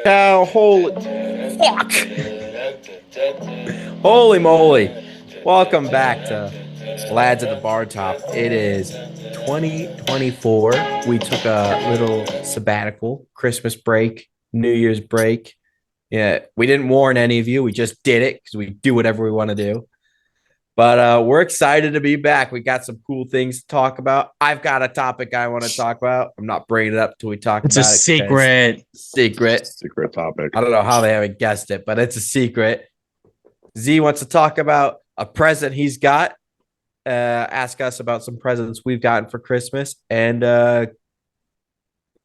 Cow, holy fuck! Holy moly! Welcome back to Lads at the Bar Top. It is 2024. We took a little sabbatical, Christmas break, New Year's break. Yeah, we didn't warn any of you. We just did it because we do whatever we want to do. But we're excited to be back. We got some cool things to talk about. I've got a topic I want to talk about. I'm not bringing it up till we talk It's a about it. secret. Secret. Secret topic. I don't know how they haven't guessed it, but it's a secret. Z wants to talk about a present he's got. Ask us about some presents we've gotten for Christmas. And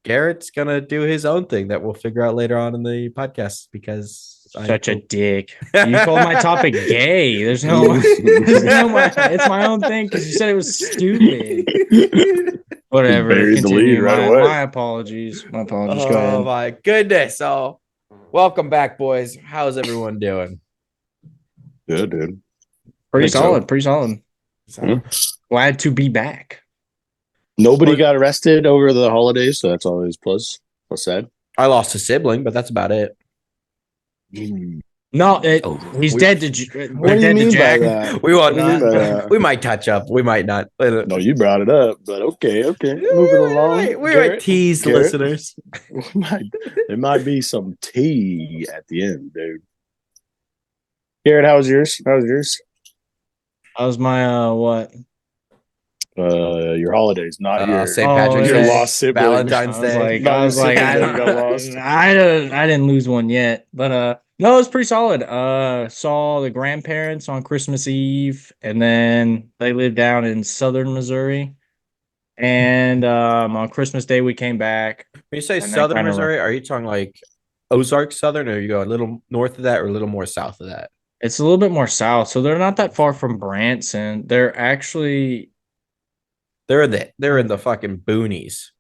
Garrett's going to do his own thing that we'll figure out later on in the podcast because Such a dick. You called my topic gay. There's no it's my own thing because you said it was stupid. Whatever. Buried the lead right away. My apologies. My apologies. Go Oh ahead. my goodness. So welcome back, boys. How's everyone doing? Good, dude. Pretty Think so. solid. Pretty solid. Hmm. Glad to be back. Nobody got arrested over the holidays, so that's always plus sad. I lost a sibling, but that's about it. No, he's dead to What do you dead to mean by Jack. that? We won't. What do you mean by that? We might touch up. We might not. No, you brought it up, but okay. Moving along. We might Garrett, tease Garrett. listeners. There might be some tea at the end, dude. Garrett, how was yours? That was my what? Your holidays, not your St. Patrick's your Day, lost sibling. Valentine's Day. I was like, I got lost. I didn't lose one yet, but no, it was pretty solid. Saw the grandparents on Christmas Eve, and then they live down in southern Missouri. And on Christmas Day we came back. When you say And then southern kinda Missouri, are you talking like Ozark southern, or you go a little north of that, or a little more south of that? It's a little bit more south, so they're not that far from Branson. They're actually They're in the fucking boonies.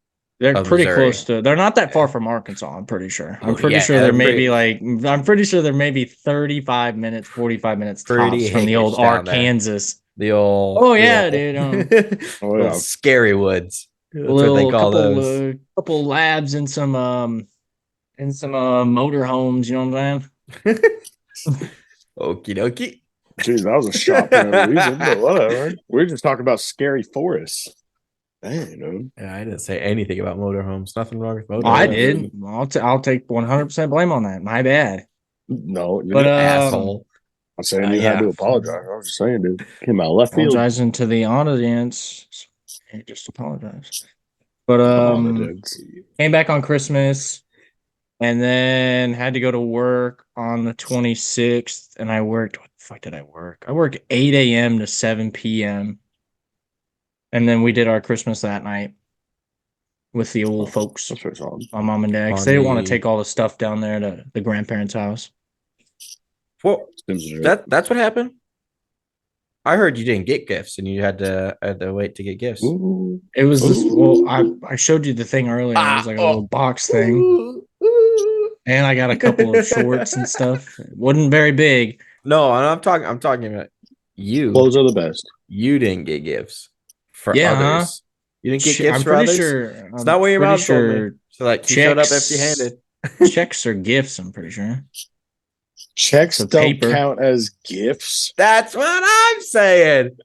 they're Of pretty Missouri. close to. They're not that far from Arkansas. I'm pretty sure. I'm Oh, pretty yeah, sure there they're may pretty- be like. I'm pretty sure there may be 35 minutes, 45 minutes Pretty tops from the old hickish down there. Arkansas. The old. Oh, the yeah, old- dude, Oh, little yeah. scary woods. That's what Little they call couple, those. couple labs and some motor homes. You know what I'm saying? Okie dokie. Jeez, that was a shock for no reason, but whatever. We're just talking about scary forests. Dang, dude. Yeah, I didn't say anything about motorhomes. Nothing wrong with motorhomes. Oh, I did. I'll take 100% blame on that. My bad. No, you're But not Asshole. saying you had to apologize. I was just saying, dude. Came out of left field. Apologizing to the audience. I just apologize. But Come on, dude. came back on Christmas and then had to go to work on the 26th. And I worked. What the fuck did I work? I worked 8 a.m. to 7 p.m. And then we did our Christmas that night with the old folks, That's pretty solid. my mom and dad, because they didn't want to take all the stuff down there to the grandparents' house. Well, Seems legit. that's what happened. I heard you didn't get gifts, and you had to wait to get gifts. Ooh. It was this. Well, I showed you the thing earlier. It was like a little box thing, and I got a couple of shorts and stuff. It wasn't very big. No, and I'm talking about you. Clothes are the best. You didn't get gifts for Yeah, others. You didn't get gifts I'm for pretty others. sure. It's not what your mom told me. So like you showed up checks- empty-handed. Checks or gifts. I'm pretty sure. Checks The don't paper. count as gifts. That's what I'm saying.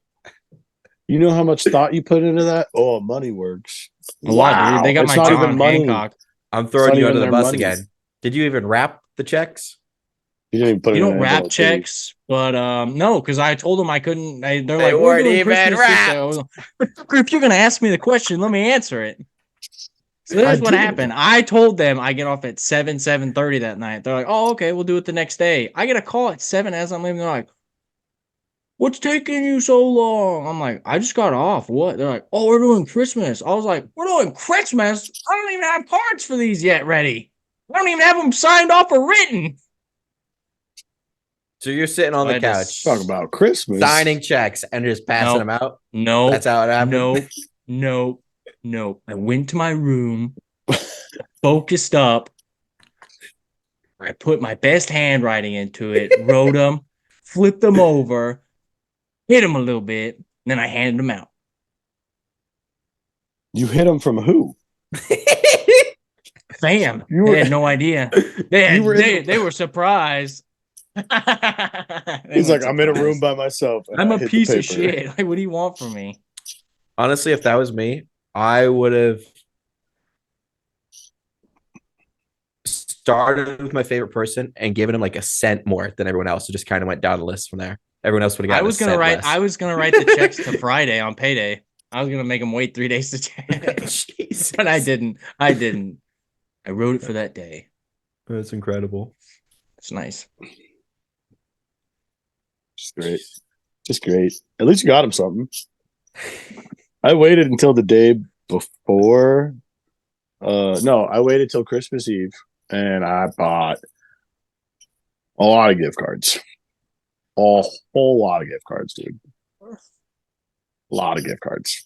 You know how much thought you put into that? Oh, money works. A lot, dude. They got It's my not John even money. Hancock. I'm It's throwing not you even under the their bus money. again. Did you even wrap the checks? You didn't even put You it in don't an wrap envelope, did you? checks, but no, because I told them I couldn't. They're They like, we're weren't doing even Christmas this day. I was like, if you're gonna ask me the question, let me answer it. So here's I what did. happened. I told them I get off at 7:30 that night. They're like, oh, okay, we'll do it the next day. I get a call at 7 as I'm leaving. They're like, what's taking you so long? I'm like, I just got off. What? They're like, oh, we're doing Christmas. I was like, we're doing Christmas? I don't even have cards for these yet ready. I don't even have them signed off or written. So you're sitting on I the just- couch, Talk about Christmas. signing checks and just passing Nope. them out. No. That's how it happened. No. I went to my room, focused up. I put my best handwriting into it, wrote them, flipped them over, hit them a little bit, and then I handed them out. You hit him from who? Fam, You they were- had no idea. You were in They were surprised. He's like, I'm in a room by myself. And I'm I a hit the piece of paper. shit. Like, what do you want from me? Honestly, if that was me, I would have started with my favorite person and given him like a cent more than everyone else. So just kind of went down the list from there. Everyone else would have gotten a cent less. I was gonna write the checks to Friday on payday. I was gonna make them wait 3 days to check. Jesus. But I didn't. I wrote it for that day. That's incredible. It's nice. Just great. Just great. At least you got him something. I waited until the day before. No, I waited till Christmas Eve and I bought a lot of gift cards. A whole lot of gift cards, dude. A lot of gift cards.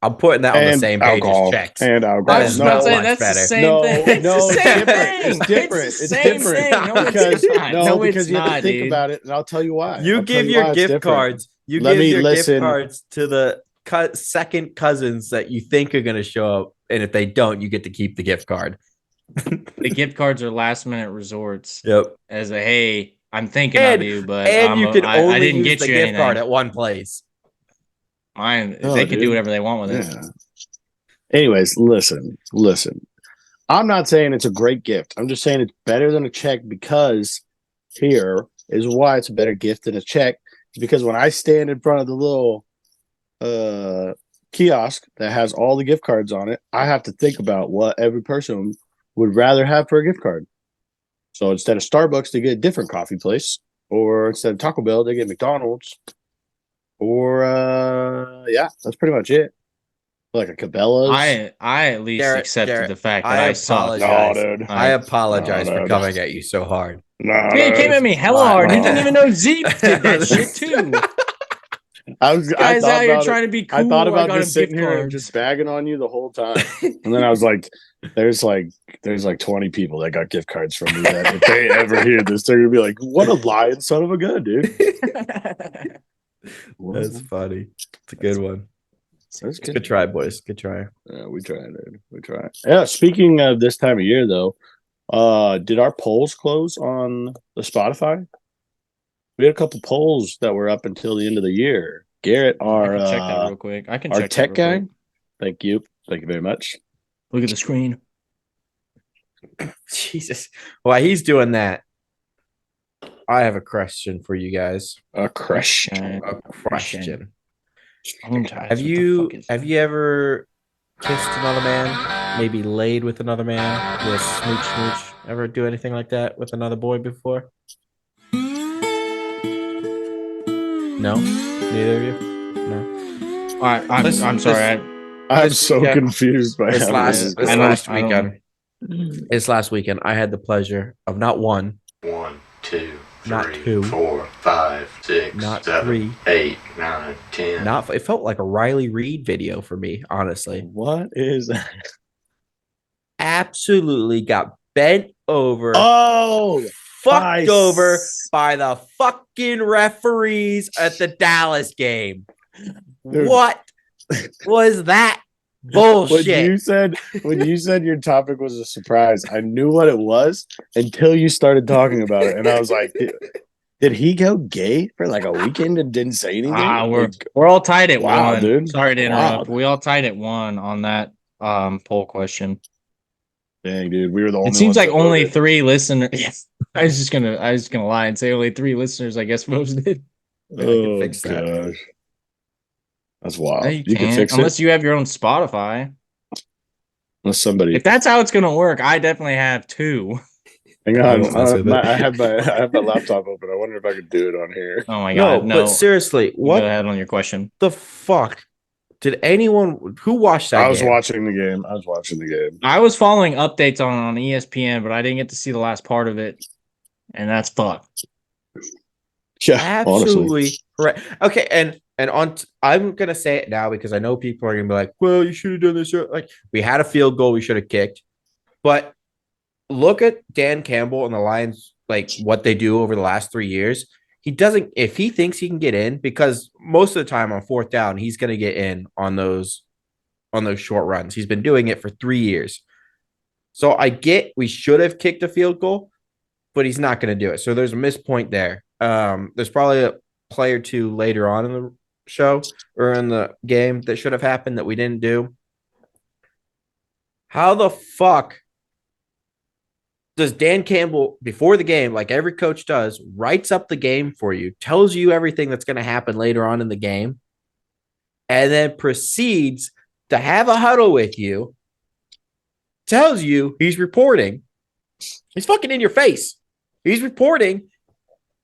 I'm putting that on the And same page alcohol. as checks. And alcohol. I was No, about to say much that's better. the same No, thing. It's no, the it's same different. thing. It's different. It's the It's same different. thing. No, Because it's not. No, because it's you have to not, think dude. about it, and I'll tell you why. You I'll tell give you why your it's gift different. cards. You Let give me your listen. gift cards to the second cousins that you think are going to show up, and if they don't, you get to keep the gift card. The gift cards are last minute resorts. Yep. As a hey, I'm thinking of you, but you can only I didn't use get the you gift anything. card at one place. Mine, No, they can do dude. whatever they want with it. Yeah. Anyways, listen. I'm not saying it's a great gift. I'm just saying it's better than a check because here is why it's a better gift than a check. Because when I stand in front of the little kiosk that has all the gift cards on it, I have to think about what every person would rather have for a gift card. So instead of Starbucks, they get a different coffee place, or instead of Taco Bell, they get McDonald's, or yeah, that's pretty much it. Like a Cabela's. I at least accepted the fact that I sucked. apologize. No, dude. I apologize No, for dude. coming at you so hard. No, Yeah, you came at me hella My hard. You fault. didn't even know Zeke did that shit too. I Guys thought out here about it. trying to be cool. I thought about got him just sitting gift here cards. just bagging on you the whole time, and then I was like, "There's like 20 people that got gift cards from me that if they ever hear this, they're gonna be like, what a lying son of a gun, dude." That's funny. It's a good one. That's Good try, boys. Good try. Yeah, we try, dude. We try. Yeah. Speaking of this time of year, though, did our polls close on the Spotify? We had a couple polls that were up until the end of the year. Garrett, I can check that real quick. I can our check tech that real guy. quick. Thank you very much. Look at the screen. Jesus. While he's doing that, I have a question for you guys. A crush. A question. Have Have you ever kissed another man? Maybe laid with another man? With smooch? Ever do anything like that with another boy before? No? Neither of you? No. All right, I'm sorry. I'm so confused by This how last this is this going. last I don't- weekend. This last weekend, I had the pleasure of not one, 1, 2, Not 3, two. 4, 5, 6, Not 7, three. 8, 9, 10. not. It felt like a Riley Reid video for me, honestly. What is that? Absolutely got bent over, Oh, fucked I over s- by the fucking referees at the Dallas game. Dude. What was that when bullshit? you said your topic was a surprise, I knew what it was until you started talking about it, and I was like, did he go gay for like a weekend and didn't say anything? We're all tied at Wow, one. dude. Sorry to interrupt. Wow. We all tied at one on that poll question. Dang, dude, we were the only. It seems ones like that only voted. 3 listeners. Yes, I was gonna lie and say only 3 listeners. I guess voted. I can Oh fix that. gosh, that's wild. No, you you can can't fix unless it you have your own Spotify. unless somebody. If that's how it's gonna work, I definitely have 2. Hang I on, won't mess with it. I have my laptop open. I wonder if I could do it on here. Oh my No, god, no! but seriously, Go what ahead on your question. the fuck did anyone who watched that I was game? watching the game. I was following updates on ESPN, but I didn't get to see the last part of it, and that's fucked. Yeah, honestly. Absolutely correct. Okay, and I'm gonna say it now because I know people are gonna be like, "Well, you should have done this." Like, we had a field goal, we should have kicked. But look at Dan Campbell and the Lions, like what they do over the last 3 years. He doesn't. If he thinks he can get in, because most of the time on 4th down, he's gonna get in on those short runs. He's been doing it for 3 years. So I get we should have kicked a field goal, but he's not going to do it. So there's a missed point there. There's probably a play or two later on in the show or in the game that should have happened that we didn't do. How the fuck does Dan Campbell, before the game, like every coach does, writes up the game for you, tells you everything that's going to happen later on in the game, and then proceeds to have a huddle with you, tells you he's reporting. He's fucking in your face. He's reporting,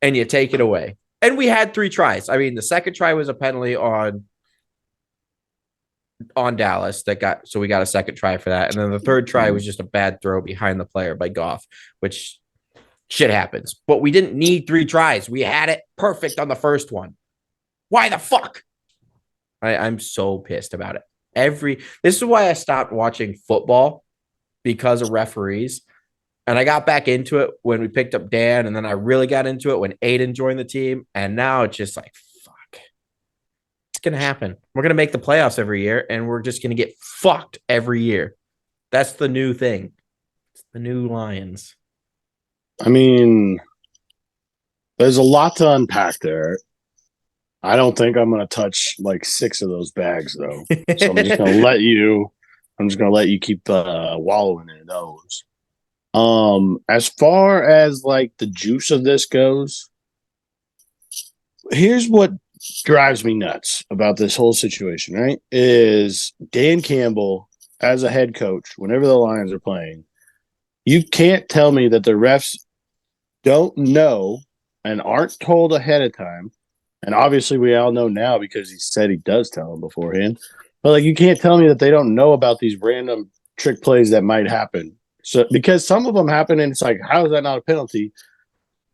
and you take it away. And we had 3 tries. I mean, the second try was a penalty on Dallas so we got a second try for that. And then the third try was just a bad throw behind the player by Goff, which shit happens. But we didn't need 3 tries. We had it perfect on the first one. Why the fuck? I'm so pissed about it. This is why I stopped watching football, because of referees. And I got back into it when we picked up Dan, and then I really got into it when Aiden joined the team. And now it's just like, fuck. It's going to happen. We're going to make the playoffs every year, and we're just going to get fucked every year. That's the new thing. It's the new Lions. I mean, there's a lot to unpack there. I don't think I'm going to touch like 6 of those bags, though. So I'm just going to let you keep wallowing in those. As far as like the juice of this goes, here's what drives me nuts about this whole situation, right? Is Dan Campbell as a head coach, whenever the Lions are playing, you can't tell me that the refs don't know and aren't told ahead of time. And obviously we all know now because he said he does tell them beforehand. But like, you can't tell me that they don't know about these random trick plays that might happen. So because some of them happen, and it's like, how is that not a penalty?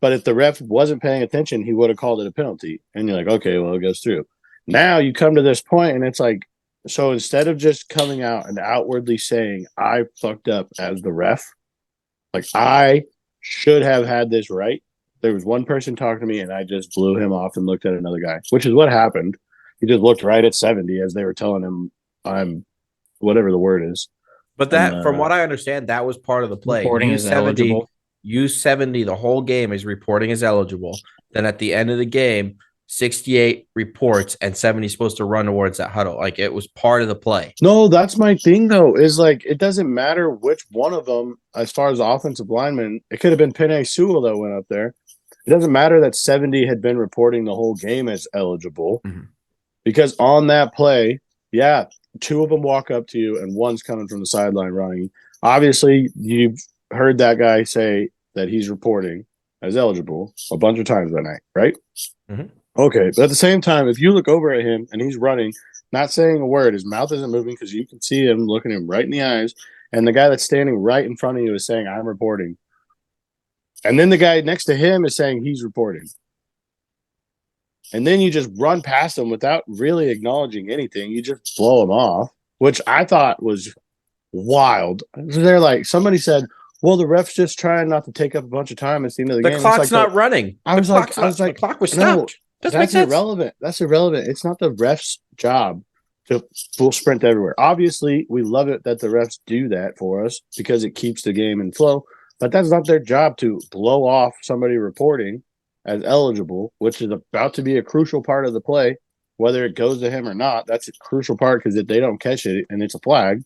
But if the ref wasn't paying attention, he would have called it a penalty. And you're like, okay, well, it goes through. Now you come to this point, and it's like, so instead of just coming out and outwardly saying, I fucked up as the ref, like I should have had this right. There was one person talking to me, and I just blew him off and looked at another guy, which is what happened. He just looked right at 70 as they were telling him, I'm whatever the word is. But that, from what I understand, that was part of the play. Reporting is eligible. Use 70 the whole game is reporting is eligible. Then at the end of the game, 68 reports and 70 is supposed to run towards that huddle. Like it was part of the play. No, that's my thing though, is like it doesn't matter which one of them, as far as offensive linemen, it could have been Penei Sewell that went up there. It doesn't matter that 70 had been reporting the whole game as eligible, because on that play, yeah, 2 of them walk up to you and one's coming from the sideline running. Obviously, you've heard that guy say that he's reporting as eligible a bunch of times that night, right? Mm-hmm. Okay, but at the same time, if you look over at him and he's running, not saying a word, his mouth isn't moving because you can see him looking him right in the eyes, and the guy that's standing right in front of you is saying, I'm reporting. And then the guy next to him is saying he's reporting. And then you just run past them without really acknowledging anything. You just blow them off, which I thought was wild. They're like, somebody said, well, the ref's just trying not to take up a bunch of time at the end of the game. The clock's not running. I was like, the clock was stopped. That's irrelevant. That's irrelevant. It's not the ref's job to full sprint everywhere. Obviously, we love it that the refs do that for us because it keeps the game in flow. But that's not their job to blow off somebody reporting as eligible, which is about to be a crucial part of the play, whether it goes to him or not. That's a crucial part, because if they don't catch it and it's a flag,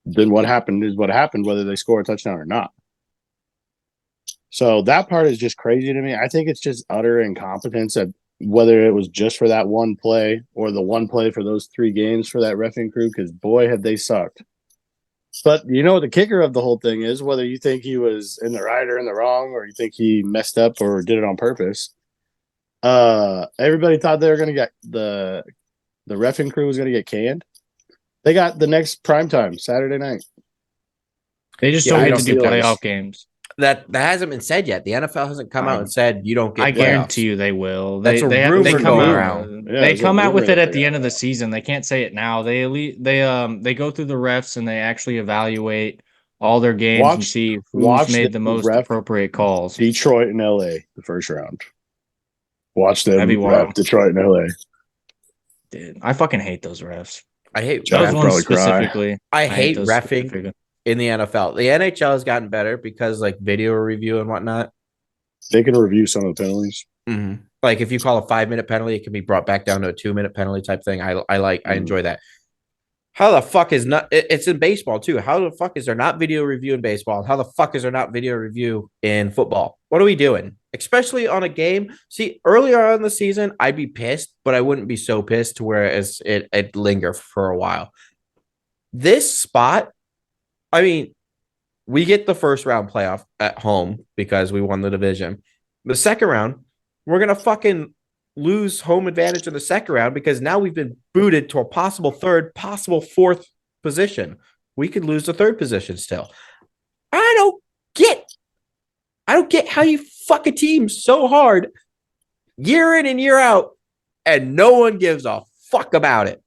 then what happened is what happened, whether they score a touchdown or not. So that part is just crazy to me. I think it's just utter incompetence, at whether it was just for that one play or the one play for those 3 games for that reffing crew, because boy, have they sucked. But you know what the kicker of the whole thing is, whether you think he was in the right or in the wrong, or you think he messed up or did it on purpose. Everybody thought they were going to get the reffing crew was going to get canned. They got the next primetime Saturday night. They just don't get to do playoff games. That hasn't been said yet. The NFL hasn't come out and said you don't get. I guarantee you they will. That's a rumor they come going out. Around. Yeah, they come out with it at the end of the season. They can't say it now. They go through the refs and they actually evaluate all their games and see who's made the most appropriate calls. Detroit and LA, the first round. Watch them ref Detroit and LA. Dude, I fucking hate those refs. I hate those ones specifically. I hate reffing in the NFL. The NHL has gotten better because like video review and whatnot. They can review some of the penalties. Mm-hmm. Like if you call a 5-minute penalty, it can be brought back down to a 2-minute penalty type thing. I enjoy that. How the fuck is not? It's in baseball too. How the fuck is there not video review in baseball? How the fuck is there not video review in football? What are we doing? Especially on a game. See, earlier on in the season, I'd be pissed, but I wouldn't be so pissed to where it'd linger for a while. This spot, I mean, we get the first round playoff at home because we won the division. The second round, we're gonna fucking lose home advantage in the second round because now we've been booted to a possible third, possible fourth position. We could lose the third position still. I don't get how you fuck a team so hard year in and year out and no one gives a fuck about it.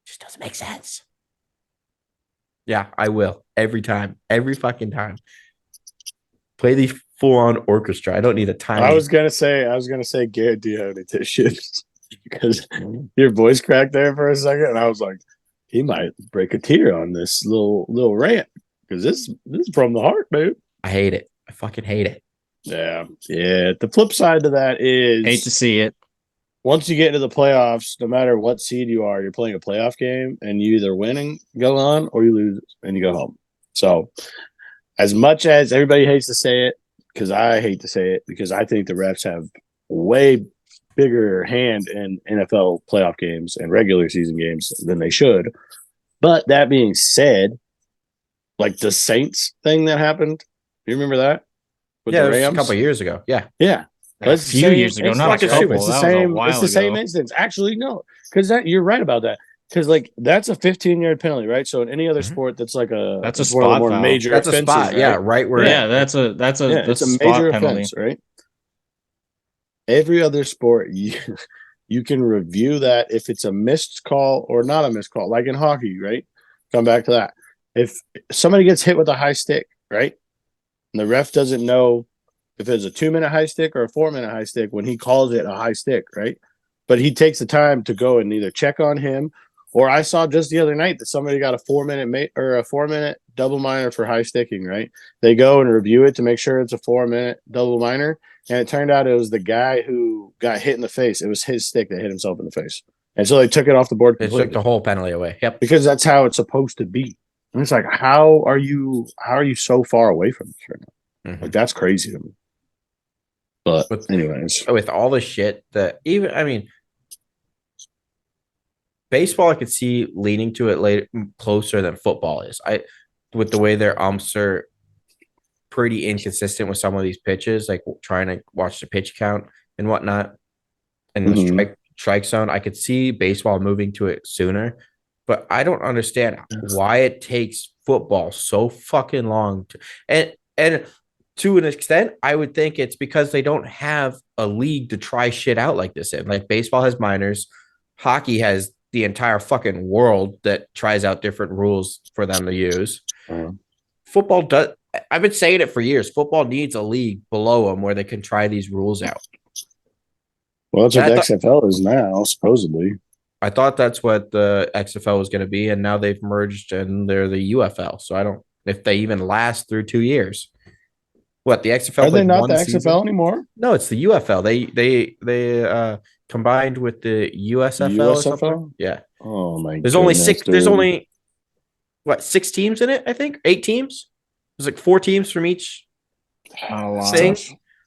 Just doesn't make sense. Yeah, I will every time, every fucking time. Play the full-on orchestra. I don't need a time. I was gonna say, Garrett, do you have any tissues? Because your voice cracked there for a second, and I was like, he might break a tear on this little rant because this is from the heart, dude. I hate it. I fucking hate it. Yeah. The flip side to that is Hate to see it. once you get into the playoffs, no matter what seed you are, you're playing a playoff game, and you either win and go on, or you lose and you go home. So, as much as everybody hates to say it, because I hate to say it, because I think the refs have way bigger hand in NFL playoff games and regular season games than they should. But that being said, like the Saints thing that happened, you remember that? With Yeah, the it was Rams? a couple of years ago. Yeah. Yeah. A few years ago, It's not like a a couple. couple. It's the That was a same. while It's the same ago. instance. Actually, no, because you're right about that. Because like that's a 15-yard penalty, right? So in any other sport, that's like That's a it's one of the spot more foul. major. That's a offenses, spot. right? Yeah, right where Yeah, that's a It's a spot major penalty. offense, right? Every other sport, you can review that if it's a missed call or not a missed call, like in hockey, right? Come back to that. If somebody gets hit with a high stick, right, and the ref doesn't know if it's a 2-minute high stick or a 4-minute high stick when he calls it a high stick, right? But he takes the time to go and either check on him, or I saw just the other night that somebody got a 4-minute double minor for high sticking, right? They go and review it to make sure it's a 4-minute double minor, and it turned out it was the guy who got hit in the face. It was his stick that hit himself in the face, and so they took it off the board it completely took the whole penalty away. Yep. because that's how it's supposed to be. And it's like, how are you so far away from this right now? Mhm. Like that's crazy to me. But anyways, With all the shit that even, I mean, baseball, I could see leaning to it later closer than football is. With the way their umps are pretty inconsistent with some of these pitches, like trying to watch the pitch count and whatnot, and the strike zone. I could see baseball moving to it sooner, but I don't understand why it takes football so fucking long and to an extent, I would think it's because they don't have a league to try shit out like this in. Like baseball has minors, hockey has the entire fucking world that tries out different rules for them to use. Football does. I've been saying it for years. Football needs a league below them where they can try these rules out. Well, that's what the XFL is now, supposedly. I thought that's what the XFL was going to be, and now they've merged and they're the UFL. So I don't if they even last through 2 years. What the XFL? Are they not the XFL season? anymore? No, it's the UFL. They combined with the USFL. Or something. Yeah. Oh my. There's only 6. Dude. There's only 6 teams in it. I think 8 teams. There's like 4 teams from each thing.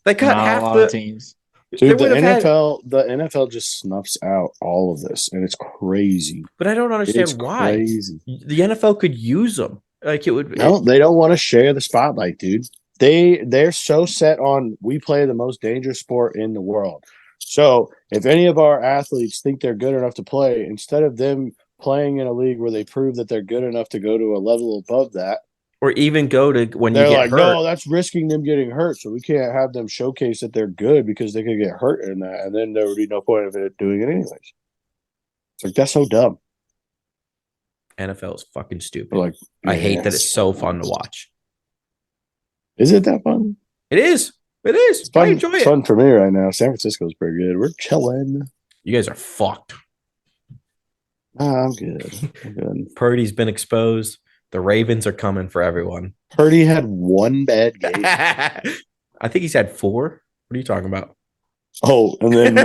They cut half the teams. Dude, the NFL just snuffs out all of this, and it's crazy. But I don't understand why. Crazy. The NFL could use them. Like it would. No, they don't want to share the spotlight, dude. They're so set on we play the most dangerous sport in the world. So if any of our athletes think they're good enough to play, instead of them playing in a league where they prove that they're good enough to go to a level above that, or even go to when you they're get like, hurt. no, that's risking them getting hurt. So we can't have them showcase that they're good because they could get hurt in that, and then there would be no point of it doing it anyways. It's like that's so dumb. NFL is fucking stupid. But like, I hate that it's so fun to watch. Is it that fun? It is. It is. It's fun. I enjoy it. It's fun for me right now. San Francisco's pretty good. We're chilling. You guys are fucked. I'm good. I'm good. Purdy's been exposed. The Ravens are coming for everyone. Purdy had one bad game. I think he's had 4. What are you talking about? Oh, and then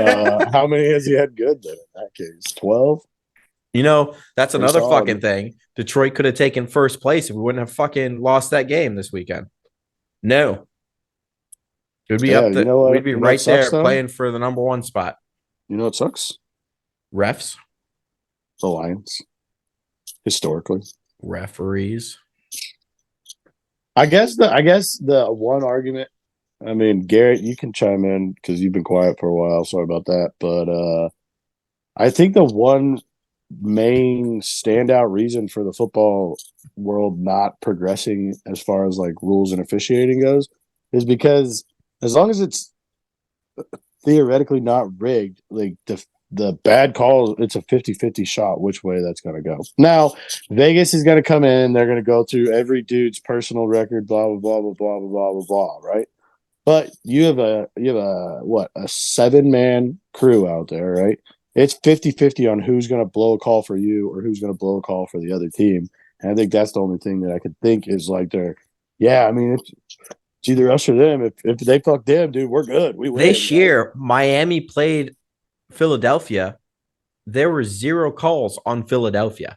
how many has he had good then in that case? 12? You know, that's Pretty another solid. fucking thing. Detroit could have taken first place if we wouldn't have fucking lost that game this weekend. No. It would be Yeah, up you know what? we'd be You know right what sucks, there though? playing for the number 1 spot. You know what sucks? Refs, The Lions. Historically. referees. I guess the one argument, I mean, Garrett, you can chime in because you've been quiet for a while. Sorry about that. But I think the one main standout reason for the football world not progressing as far as like rules and officiating goes is because as long as it's theoretically not rigged, like the bad calls, it's a 50-50 shot which way that's going to go. Now, Vegas is going to come in, they're going to go through every dude's personal record, blah, blah, blah, blah, blah, blah, blah, blah, right? But you have a 7-man crew out there, right? It's 50-50 on who's going to blow a call for you or who's going to blow a call for the other team. And I think that's the only thing that I could think is like I mean, it's either us or them. If they fuck them, dude, we're good. We win. This year, Miami played Philadelphia. There were 0 calls on Philadelphia.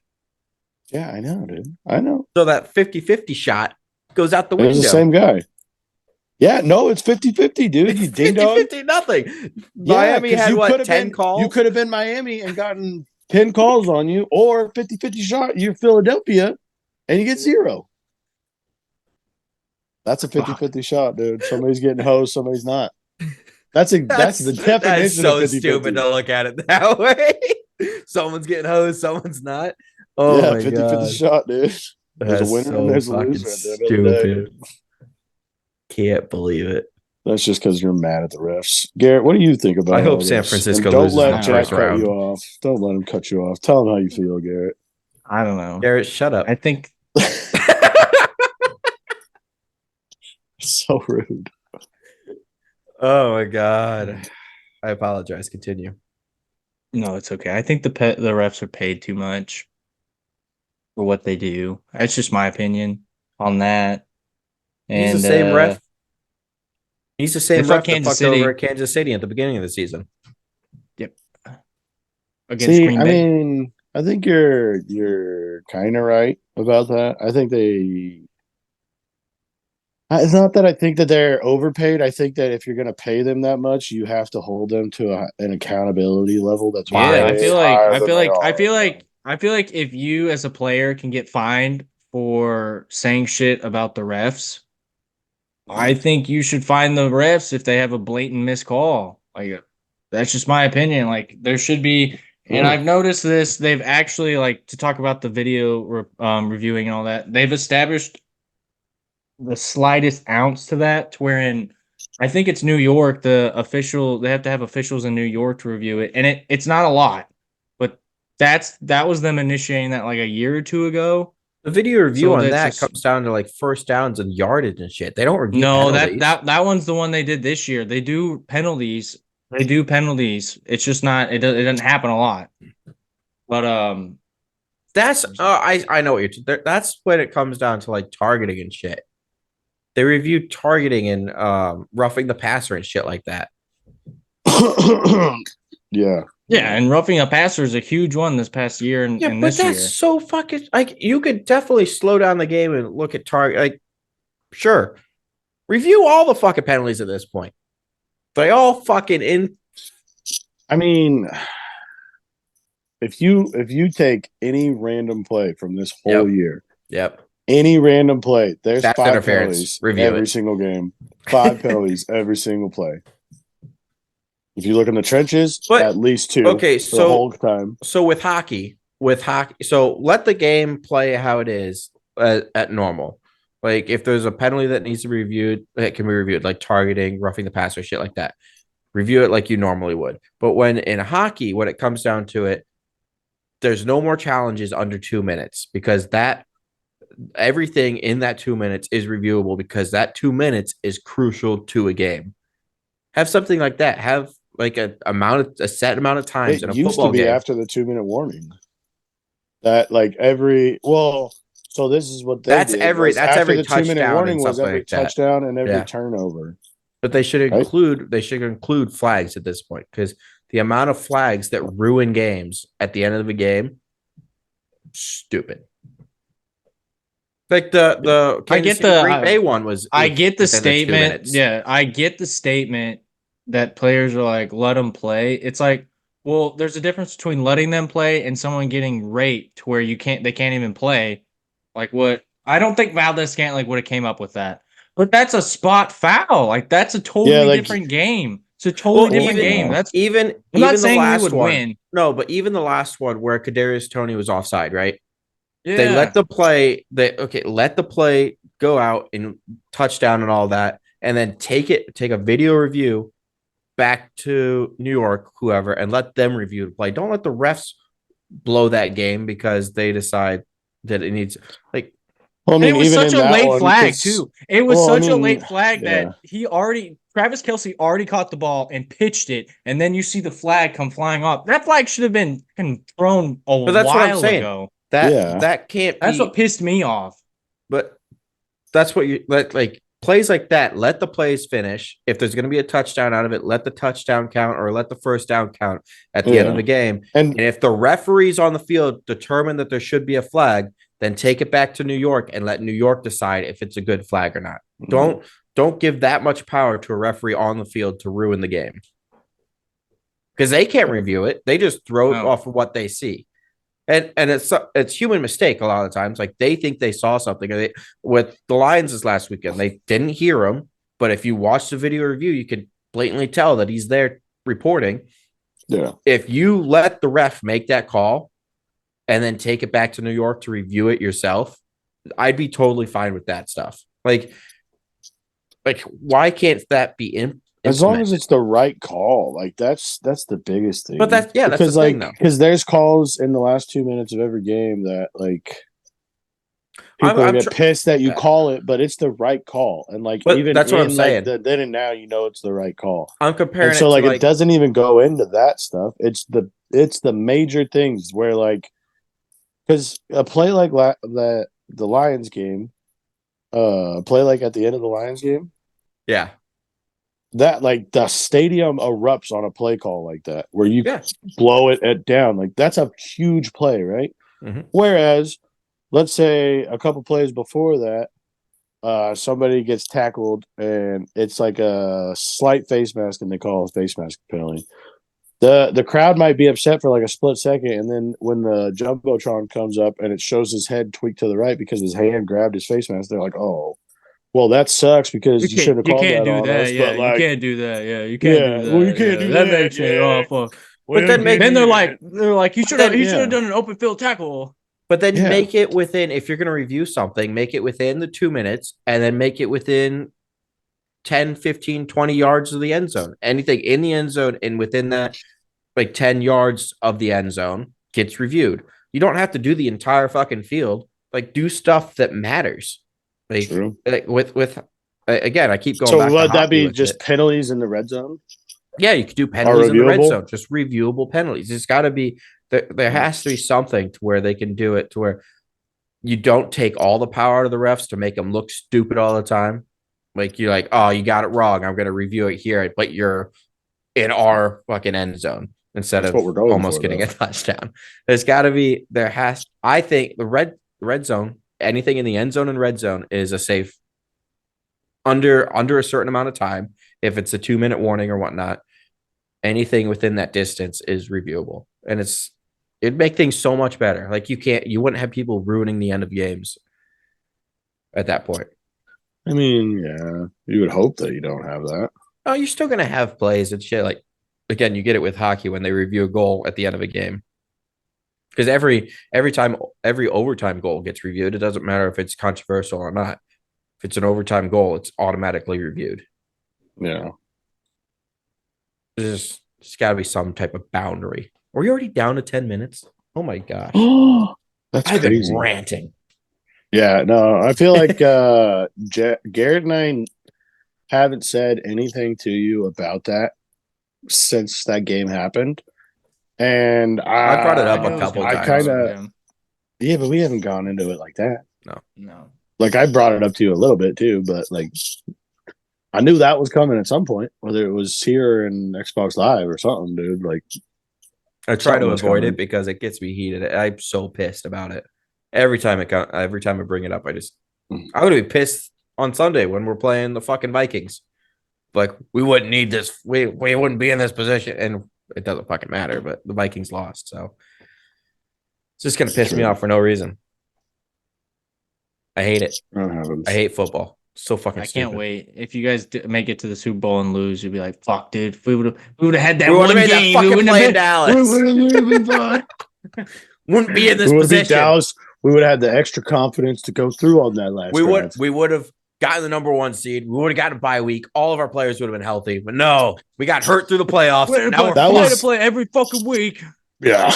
Yeah, I know, dude. I know. So that 50-50 shot goes out the It window. was the same guy. Yeah, no, it's 50-50, dude. You ding dong. 50-50 nothing. Yeah, Miami had what, 10 been, calls? You could have been Miami and gotten 10 calls on you, or 50-50 shot, you're Philadelphia, and you get 0. That's a 50-50 shot, dude. Somebody's getting hosed, somebody's not. That's the definition That's so of 50-50. stupid to look at it that way. Someone's getting hosed, someone's not. Oh yeah, my 50-50 God. shot, dude. There's That's a winner so and there's a fucking loser at the end of the day, stupid. dude. Can't believe it. That's just because you're mad at the refs. Garrett, what do you think about I hope all San this? Francisco And don't loses in let the Jack first cut round. you off. Don't let him cut you off. Tell him how you feel, Garrett. I don't know. Garrett, shut up. I think So rude. Oh my God. I apologize. Continue. no, it's okay. I think the refs are paid too much for what they do. That's just my opinion on that. He's And the same ref. He's the same they fucked ref that Kansas fucked City. over at Kansas City at the beginning of the season. Against See, Green I Bay. mean, I think you're kind of right about that. I think it's not that I think that they're overpaid. I think that if you're going to pay them that much, you have to hold them to an accountability level that's Yeah, I way feel like higher I than feel they like I are. feel like I feel like if you as a player can get fined for saying shit about the refs, I think you should fine the refs if they have a blatant missed call. Like that's just my opinion. Like there should be, and I've noticed this. They've actually like to talk about the video reviewing and all that. They've established the slightest ounce to that, to wherein I think it's New York. They have to have officials in New York to review it, and it's not a lot, but that was them initiating that like a year or two ago. The video review So on that's that just- comes down to like first downs and yardage and shit. They don't review No, penalties. that one's the one they did this year. They do penalties. They do penalties. It's just not. It doesn't happen a lot. But That's I know what you're. That's when it comes down to like targeting and shit. They review targeting and roughing the passer and shit like that. Yeah. yeah, and roughing a passer is a huge one this past year and, Yeah, and but this that's year. so fucking like you could definitely slow down the game and look at target. Like, sure, review all the fucking penalties at this point. They all fucking in. I mean, if you take any random play from this whole year, Yep. any random play, there's That's 5 interference. penalties Review every it. single game. 5 penalties every single play. If you look in the trenches, But- at least 2. Okay, for the whole time. So with hockey, so let the game play how it is at normal. Like if there's a penalty that needs to be reviewed, it can be reviewed, like targeting, roughing the passer, shit like that. Review it like you normally would. But when in hockey, when it comes down to it, there's no more challenges under 2 minutes because everything in that 2 minutes is reviewable because that 2 minutes is crucial to a game. Have something like that. Have like a set amount of times It in a used football to be game. after the 2-minute warning. That like So this is what they That's did. every Was after the 2-minute touchdown warning and was something every like that. touchdown and every Yeah. turnover. But they should Right? include flags at this point because the amount of flags that ruin games at the end of the game, stupid. Like the I Kansas get City Green the Bay one was I get the within the 2 statement. minutes. Yeah, I get the statement that players are like, let them play. It's like, well, there's a difference between letting them play and someone getting raped where they can't even play. Like what? I don't think Valdez-Scantling would have came up with that. But that's a spot foul. Like that's a totally like- different game. It's a totally different game. That's even I'm not the saying we last would one. win. No, but even the last one where Kadarius Toney was offside, right? Yeah. They let the play. Let the play go out and touchdown and all that, and then take a video review back to New York, whoever, and let them review the play. Don't let the refs blow that game because they decide that it needs like. Well, I mean, it was even such in a that late one, flag too. It was well, I such a mean, late flag yeah. that Travis Kelce already caught the ball and pitched it, and then you see the flag come flying off. That flag should have been thrown a But that's what I'm while saying. ago. That can't That's be. what pissed me off. But that's what you like plays like that. Let the plays finish. If there's going to be a touchdown out of it, let the touchdown count or let the first down count at the end of the game. And if the referees on the field determine that there should be a flag, then take it back to New York and let New York decide if it's a good flag or not. Don't give that much power to a referee on the field to ruin the game. Because they can't review it. They just throw it off of what they see. And it's human mistake a lot of the times. Like they think they saw something. With the Lions this last weekend, they didn't hear him. But if you watch the video review, you could blatantly tell that he's there reporting. Yeah. If you let the ref make that call and then take it back to New York to review it yourself, I'd be totally fine with that stuff. Like why can't that be as long as it's the right call? Like that's the biggest thing. But that's the thing, though. Because there's calls in the last 2 minutes of every game that like people get pissed that you call it, but it's the right call. And like even that's what I'm saying. Like then and now, it's the right call. I'm comparing. And so it to it doesn't even go into that stuff. It's the major things where like because a play like the Lions game, play like at the end of the Lions game, yeah. That like the stadium erupts on a play call like that, where you blow it down. Like that's a huge play, right? Mm-hmm. Whereas, let's say a couple plays before that, somebody gets tackled and it's like a slight face mask, and they call a face mask penalty. The crowd might be upset for like a split second, and then when the jumbotron comes up and it shows his head tweaked to the right because his hand grabbed his face mask, they're like, "Oh, well, that sucks because you shouldn't have called that on us." Yeah, but like, you can't do that. Yeah, you can't do that. Well, you can't do that. That makes it awful. But then they're like, you should have done an open field tackle. But then make it within, if you're going to review something, make it within the 2 minutes and then make it within 10, 15, 20 yards of the end zone. Anything in the end zone and within that, like 10 yards of the end zone gets reviewed. You don't have to do the entire fucking field. Like do stuff that matters. Like, true. Like with again, I keep going so back. So would that be just penalties in the red zone? Yeah, you could do penalties in the red zone, just reviewable penalties. It's got to be there has to be something to where they can do it to where you don't take all the power out of the refs to make them look stupid all the time. Like you're like, oh, you got it wrong. I'm going to review it here, but you're in our fucking end zone instead of almost getting a touchdown. There's got to be I think the red zone, anything in the end zone and red zone is a safe under a certain amount of time. If it's a 2-minute warning or whatnot, anything within that distance is reviewable, and it'd make things so much better. Like you wouldn't have people ruining the end of games at that point. I mean, yeah, you would hope that you don't have that. Oh, you're still gonna have plays and shit. Like again, you get it with hockey when they review a goal at the end of a game. Because every time every overtime goal gets reviewed, it doesn't matter if it's controversial or not. If it's an overtime goal, it's automatically reviewed. Yeah. There's got to be some type of boundary. Are we already down to 10 minutes? Oh my gosh. That's I've crazy. been ranting. Yeah, no, I feel like Garrett and I haven't said anything to you about that since that game happened. And I brought it up a couple times. Yeah, but we haven't gone into it like that. No. Like I brought it up to you a little bit too, but like I knew that was coming at some point, whether it was here in Xbox Live or something, dude. Like I try something to was avoid coming. it because it gets me heated. I'm so pissed about it. Every time I bring it up, I'm gonna be pissed on Sunday when we're playing the fucking Vikings. Like we wouldn't need this. We wouldn't be in this position, and it doesn't fucking matter. But the Vikings lost, so it's just gonna piss me off for no reason. I hate it. That happens. I hate football. So fucking I stupid. can't wait. If you guys make it to the Super Bowl and lose, you'll be like, "Fuck, dude! If we would have had that We one would've made that game, fucking we wouldn't play have in been, Dallas. we would have been fine." Wouldn't be in this We would have beat position. Dallas. We would have had the extra confidence to go through on that last. We would have gotten the number 1 seed. We would have gotten a bye week. All of our players would have been healthy. But no, we got hurt through the playoffs. We're play every fucking week. Yeah,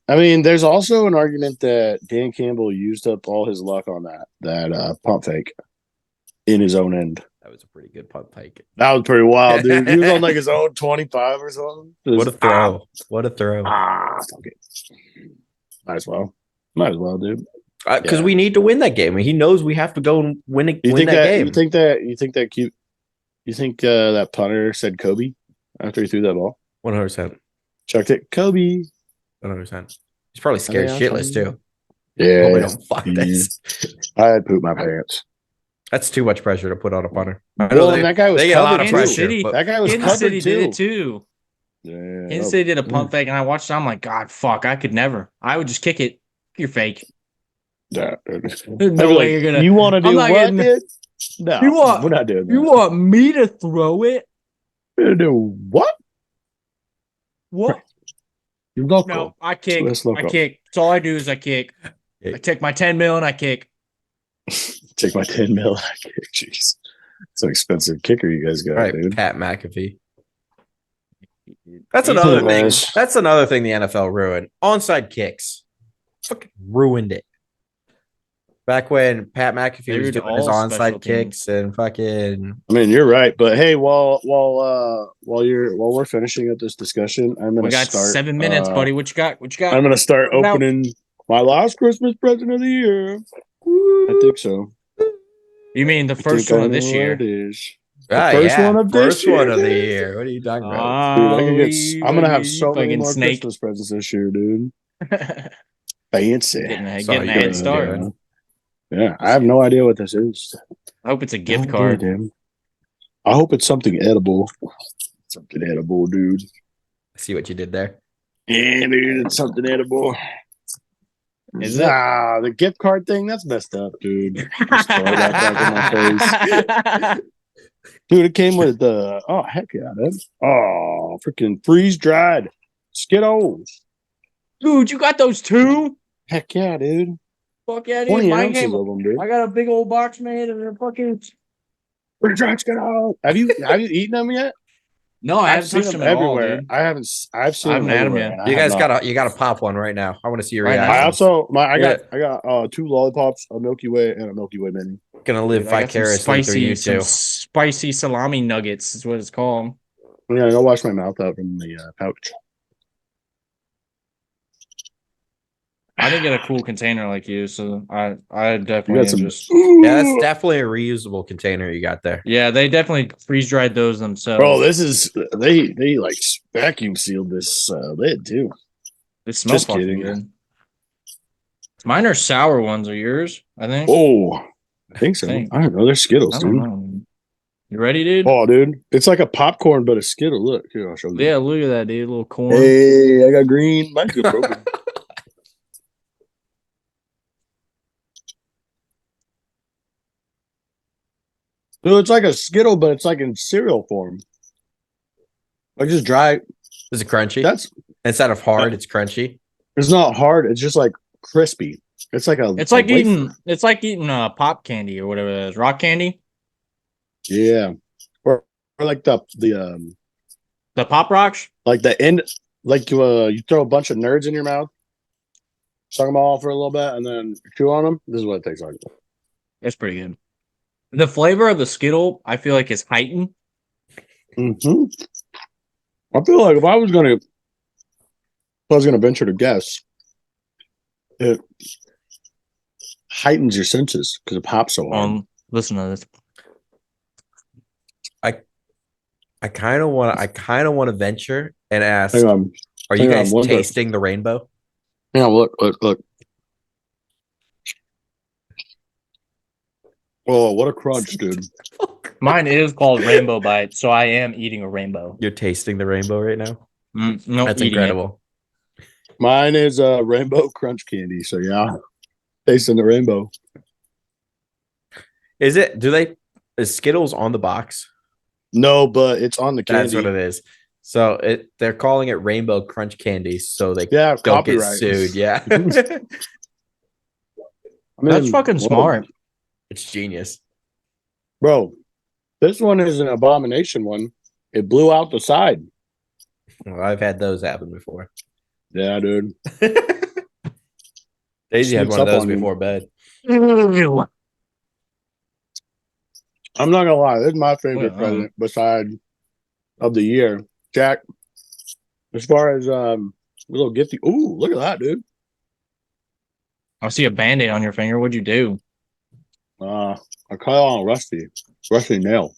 I mean, there's also an argument that Dan Campbell used up all his luck on that pump fake in his own end. That was a pretty good punt fake. That was pretty wild, dude. He was on like his own 25 or something. What a throw! What a throw! Okay. Might as well, dude. Because we need to win that game. He knows we have to go and win that game. You think that punter said Kobe after he threw that ball? 100%. Chucked it, Kobe. 100%. He's probably scared shitless too. Yeah. We don't fuck this. I'd poop my pants. That's too much pressure to put on a punter. Well, that guy was they get a lot of covered, pressure. too. That guy was Kansas covered City too. did it too. Yeah. Kansas City did a pump fake, and I watched it. I'm like, God, fuck, I could never. I would just kick it. You're fake. Yeah. There's no way you're gonna. You want to do I'm not what, getting- dude? No, we're not doing that. You want me to throw it? We're gonna do what? What? You're local. No, I kick. Let's look I up. kick. That's all I do is I kick. I take my 10 mil and I kick. Take my 10 mil. Jeez. It's an expensive kicker you guys got, All right, dude. Pat McAfee. That's another thing. Nice. That's another thing the NFL ruined. Onside kicks. Fucking ruined it. Back when Pat McAfee was Ruined doing his all special onside kicks and fucking. I mean, you're right, but hey, while we're finishing up this discussion, I'm We gonna got start 7 minutes, buddy. What you got? What you got? I'm gonna start Now- opening my last Christmas present of the year. I think so. You mean the I first think one I of this know year? what it is. First one of this first one year, of the dude. year. What are you talking about? I'm gonna have so many fucking more snake. Christmas presents this year, dude. getting Fancy. getting a head start. Yeah, I have no idea what this is. I hope it's a gift No card. idea, dude. I hope it's something edible. Something edible, dude. I see what you did there. Yeah, dude, it's something edible. Is it? Nah, the gift card thing, that's messed up, dude. Just throw that back in my face. Dude, it came with the heck yeah, dude. Oh, freaking freeze dried Skittles. Dude, you got those too? Heck yeah, dude. Fuck yeah, dude. 20 Mine ounces came. of them, dude. I got a big old box made and they're fucking. Freeze dried Skittles. Have you eaten them yet? No, I haven't seen touched them at all, everywhere. dude. I've seen I haven't them had 'em everywhere, yet. and I You have guys not. you gotta pop one right now. I want to see your Right now. reaction. I also I Yeah. got 2 lollipops, a Milky Way, and a Milky Way mini. Gonna live Dude, I got some vicariously through you some two. spicy salami nuggets is what it's called. Yeah, go wash my mouth out from the pouch. I didn't get a cool container like you, so I You definitely got some. just Yeah, that's definitely a reusable container you got there. yeah, they definitely freeze dried those themselves. Bro, this is they like vacuum sealed this lid too. They smell just fucking kidding. good. Mine are sour ones. Are yours? I think. Oh, I think so. Thanks. I don't know. They're Skittles, I dude. don't know. You ready, dude? Oh, dude, it's like a popcorn, but a Skittle. Look here, I'll show you. Yeah, look at that, dude. Little corn. Hey, I got green. Mine's good broken. Dude, it's like a Skittle, but it's like in cereal form. Like just dry. Is it crunchy? That's Instead of hard, it's crunchy. it's not hard. It's just like crispy. It's like a. It's like a wafer. eating. It's like eating pop candy or whatever it is. Rock candy. Yeah, or like the The pop rocks. like the end, like you throw a bunch of nerds in your mouth, suck them all for a little bit, and then chew on them. This is what it tastes like. It's pretty good. The flavor of the Skittle, I feel like, is heightened. Mm-hmm. I feel like if I was gonna venture to guess, it heightens your senses because it pops so hard. Listen to this. I kind of want to venture and ask, Hang on. are you Hang on, guys one sec. tasting the rainbow? Hang on, look. Oh, what a crunch, dude. Mine is called Rainbow Bite, so I am eating a rainbow. You're tasting the rainbow right now? No, That's eating incredible. Mine is rainbow crunch candy. So yeah, tasting the rainbow. Is Skittles on the box? No, but it's on the candy. That's what it is. So they're calling it Rainbow Crunch Candy, so they Yeah, don't get copyright. sued. Yeah. I mean, That's fucking smart. It's genius. Bro, this one is an abomination one. It blew out the side. Well, I've had those happen before. Yeah, dude. Daisy had Sneaks one of up those on you. before bed. I'm not gonna lie, this is my favorite Well, present beside of the year. Jack, as far as little gifty. Ooh, look at that, dude. I see a band-aid on your finger. What'd you do? I call on rusty nail.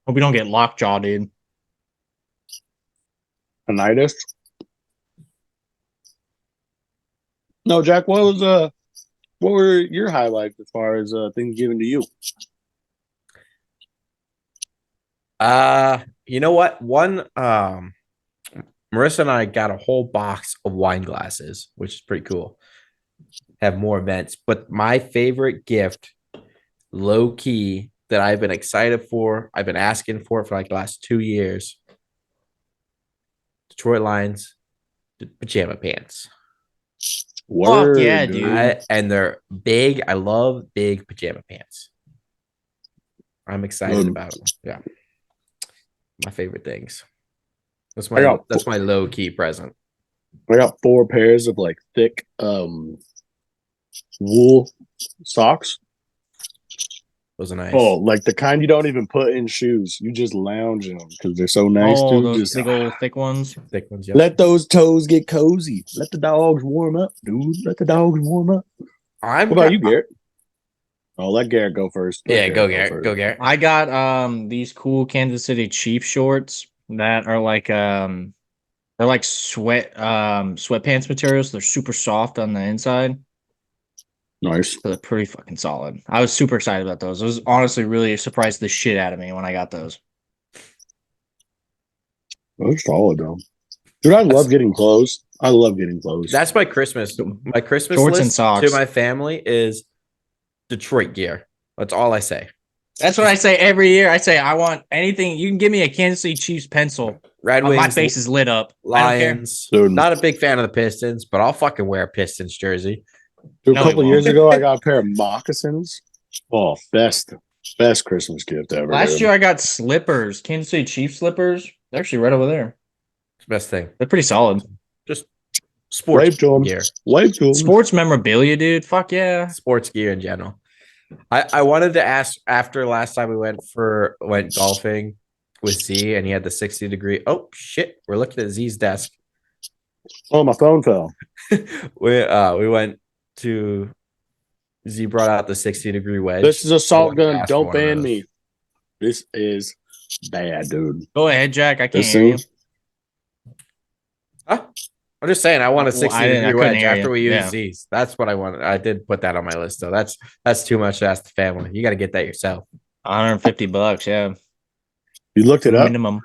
Hope we don't get lockjaw, dude. Tinnitus. No, Jack, what were your highlights as far as things given to you? You know what? Marissa and I got a whole box of wine glasses, which is pretty cool. Have more events, but my favorite gift, low key, that I've been excited for, I've been asking for like the last 2 years. Detroit Lions pajama pants. Word, yeah, dude. And they're big. I love big pajama pants. I'm excited about them. Yeah. My favorite things. That's my low key present. I got 4 pairs of like thick wool socks. Those are nice. Oh, like the kind you don't even put in shoes. You just lounge in them because they're so nice, dude. Those just big old thick ones. Thick ones. Yep. let those toes get cozy. Let the dogs warm up, dude. Let the dogs warm up. What about you, Garrett? Oh, let Garrett go first. Go Garrett. Go Garrett. I got these cool Kansas City Chiefs shorts that are like they're like sweatpants materials. They're super soft on the inside. Nice. So they're pretty fucking solid. I was super excited about those. It was honestly really surprised the shit out of me when I got those. Those solid though. Dude, I love getting clothes. I love getting clothes. That's my Christmas. My Christmas Shorts and list socks. to my family is Detroit gear. That's all I say. That's what I say every year. I say I want anything. You can give me a Kansas City Chiefs pencil. Red Wings. My face is lit up. Lions. Dude. Not a big fan of the Pistons, but I'll fucking wear a Pistons jersey. Dude, a couple years ago, I got a pair of moccasins. Oh, best Christmas gift ever. Last dude. year I got slippers, Kansas City Chiefs slippers. They're actually right over there. It's the best thing. They're pretty solid. Just sports Wave to 'em. gear. Wave to 'em. Sports memorabilia, dude. Fuck yeah. Sports gear in general. I wanted to ask after last time we went golfing with Z and he had the 60-degree. Oh shit, we're looking at Z's desk. Oh, my phone fell. we went to Z brought out the 60-degree wedge. This is a salt gun. Ask Don't one of ban those. me. This is bad, dude. Go ahead, Jack. I can't This hear you. thing. Huh? I'm just saying I want a Well, I 60-degree couldn't wedge hear after you. we use Yeah. Z's. That's what I wanted. I did put that on my list though. That's too much to ask the family. You got to get that yourself. $150. Yeah. You looked it up? Minimum.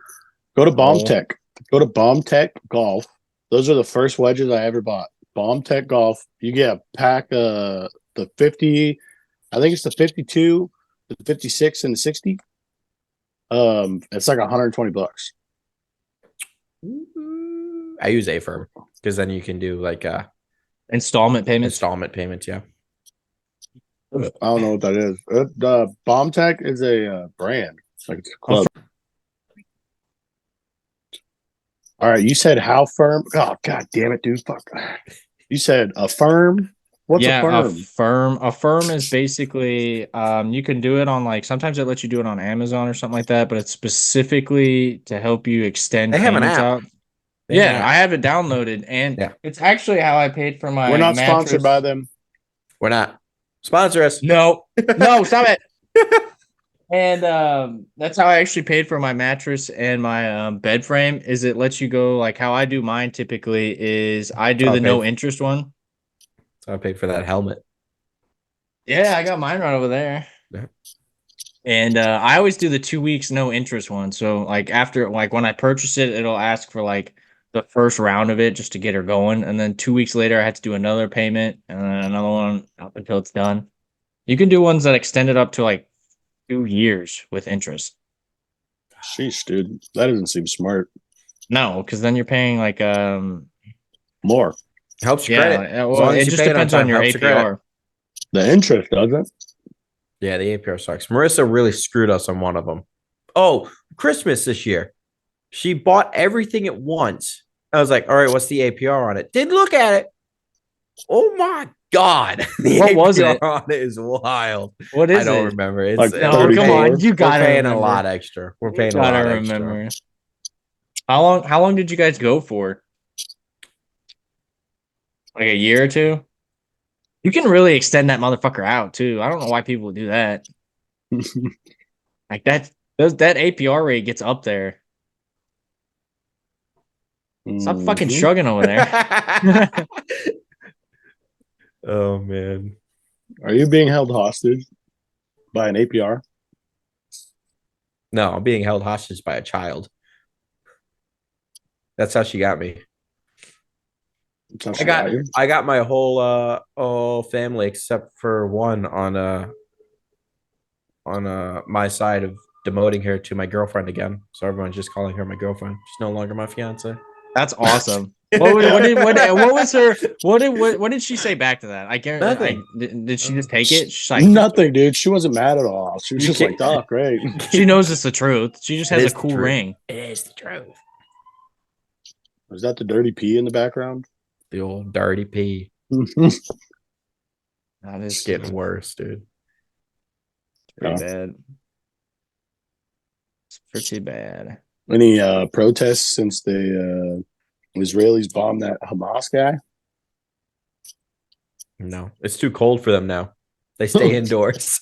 Go to Bomb Oh. Tech. Go to Bomb Tech Golf. Those are the first wedges I ever bought. Bomb Tech Golf. You get a pack the 50, I think it's the 52, the 56, and the 60. It's like $120. I use A-Firm because then you can do like Installment payments. installment payments. Yeah. I don't know what that is. The Bomb Tech is a brand. Like it's a club. All right, you said how firm? Oh, god damn it, dude! Fuck. You said a firm. What's a firm? A firm is basically you can do it on like sometimes it lets you do it on Amazon or something like that, but it's specifically to help you extend They have an payments app. out. Yeah, I have it downloaded, and Yeah. it's actually how I paid for my We're not mattress. sponsored by them. We're not. Sponsor us. No, stop it. And that's how I actually paid for my mattress and my bed frame. Is it lets you go like how I do mine typically is I do the no interest one. So I paid for that helmet. Yeah, I got mine right over there. Yeah. And I always do the 2 weeks no interest one. So like after like when I purchase it, it'll ask for like the first round of it just to get her going. And then 2 weeks later I had to do another payment and then another one up until it's done. You can do ones that extend it up to like 2 years with interest. Sheesh, dude. That doesn't seem smart. No, because then you're paying like More. Helps your credit. As well, long as it you just pay it depends on on time, your helps your credit. APR. The interest doesn't. Yeah, the APR sucks. Marissa really screwed us on one of them. Oh, Christmas this year. She bought everything at once. I was like, all right, what's the APR on it? Didn't look at it. Oh my God. The What APR was it? on it is wild. What is I don't it? remember. It's Like No, 34. come on, you we're gotta paying remember. a lot extra. We're You paying a gotta lot remember. extra. How long did you guys go for? Like a year or two? You can really extend that motherfucker out too. I don't know why people do that. Like that APR rate gets up there. Stop fucking Mhm. shrugging over there. Oh man. Are you being held hostage by an APR? No, I'm being held hostage by a child. That's how she got me. I got my whole family except for one on my side of demoting her to my girlfriend again. So everyone's just calling her my girlfriend. She's no longer my fiance. That's awesome. What did she say back to that? I can't. Nothing. Did she just take it? She's like, Nothing, dude. She wasn't mad at all. She was You just like, can't- "Oh, great." she knows it's the truth. She just It has a is the cool truth. ring. It is the truth. Was that the dirty P in the background? The old dirty P. That It's is getting worse, dude. pretty bad. It's pretty bad. Any protests since the Israelis bombed that Hamas guy? No, it's too cold for them now. They stay indoors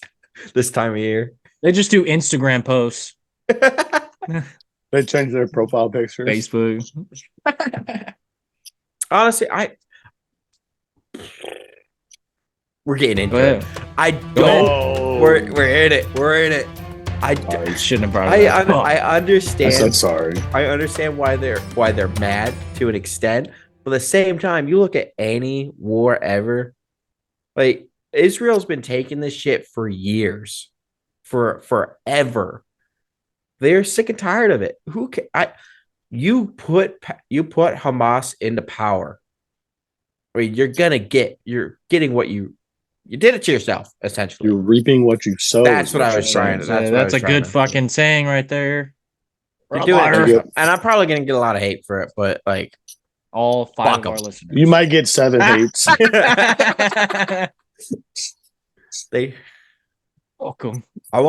this time of year. They just do Instagram posts, They changed their profile pictures. Facebook. Honestly, we're getting into Go it. ahead. I don't. We're in it. We're in it. I Shouldn't have brought it up. I I understand. said sorry. I understand why they're mad to an extent, but at the same time, you look at any war ever, like Israel's been taking this shit for years, for forever. They're sick and tired of it. You put Hamas into power. I mean, you're getting what you did it to yourself, essentially. You're reaping what you sow. That's what I was trying to. That's a good fucking saying right there. You're doing it to Water. yourself. And I'm probably gonna get a lot of hate for it, but like All five Fuck of our 'em. listeners. You might get 7 hates. they Welcome. I'm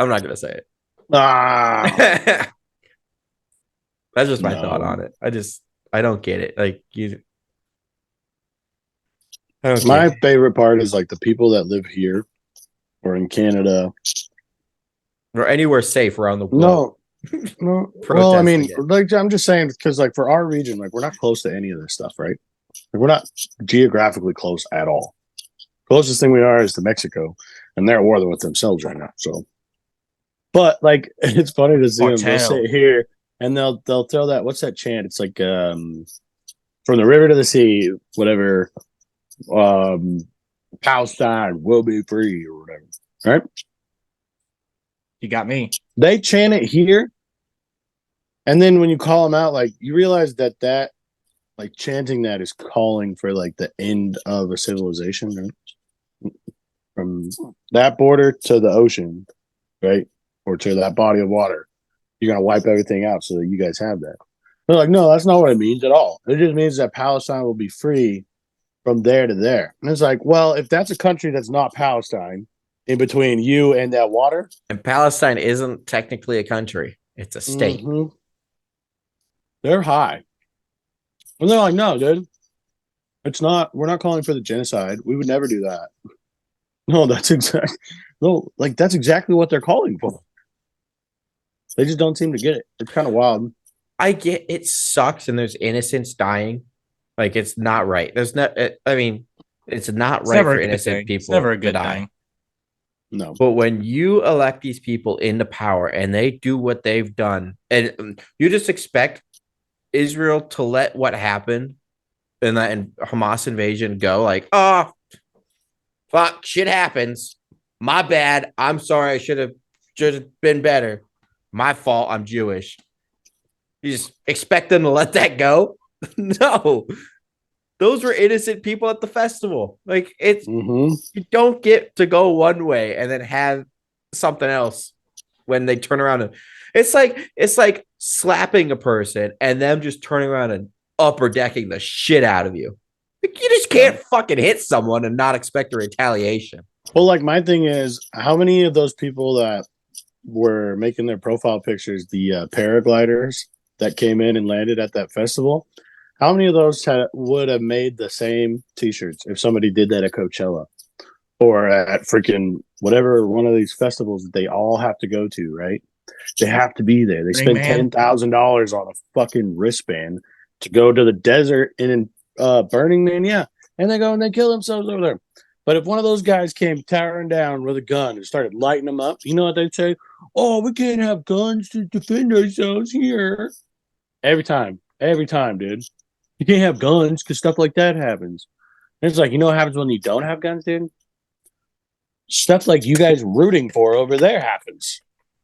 not gonna say it. Ah, That's just my No. thought on it. I don't get it. Like I don't my get it. favorite part is like the people that live here or in Canada. Or anywhere safe around the globe. No. Well, I mean, Protesting it. like I'm just saying because like for our region, like we're not close to any of this stuff, right? Like, we're not geographically close at all. Closest thing we are is to Mexico, and they're at war with themselves right now. So, but like it's funny to see them. They'll Cartel. sit here and they'll throw that. What's that chant? It's like from the river to the sea, whatever. Palestine will be free or whatever. Right? You got me. They chant it here, and then when you call them out, like you realize that like chanting that is calling for like the end of a civilization, right? From that border to the ocean, right, or to that body of water, you're gonna wipe everything out so that you guys have that. They're like, no, that's not what it means at all. It just means that Palestine will be free from there to there. And it's like, well, if that's a country that's not Palestine, in between you and that water. And Palestine isn't technically a country. It's a state. Mhm. They're high. And they're like, no, dude, it's not. We're not calling for the genocide. We would never do that. No, that's exactly what they're calling for. They just don't seem to get it. It's kind of wild. I get it sucks and there's innocents dying. Like it's not right. There's not. I mean, it's not It's right never for a good innocent thing. people It's never a to good die. thing. No. But when you elect these people into power and they do what they've done, and you just expect Israel to let what happened in that Hamas invasion go, like, oh, fuck, shit happens. My bad. I'm sorry. I should have been better. My fault. I'm Jewish. You just expect them to let that go? No. Those were innocent people at the festival. Like it's Mm-hmm. you don't get to go one way and then have something else when they turn around and it's like slapping a person and them just turning around and upper decking the shit out of you. Like, you just can't fucking hit someone and not expect a retaliation. Well, like my thing is, how many of those people that were making their profile pictures, the paragliders that came in and landed at that festival, how many of those would have made the same T-shirts if somebody did that at Coachella or at freaking whatever one of these festivals that they all have to go to, right? They have to be there. They spend $10,000 on a fucking wristband to go to the desert in Burning Man, yeah, and they go and they kill themselves over there. But if one of those guys came towering down with a gun and started lighting them up, you know what they'd say? Oh, we can't have guns to defend ourselves here. Every time, dude. You can't have guns because stuff like that happens. And it's like, you know what happens when you don't have guns, dude? Stuff like you guys rooting for over there happens.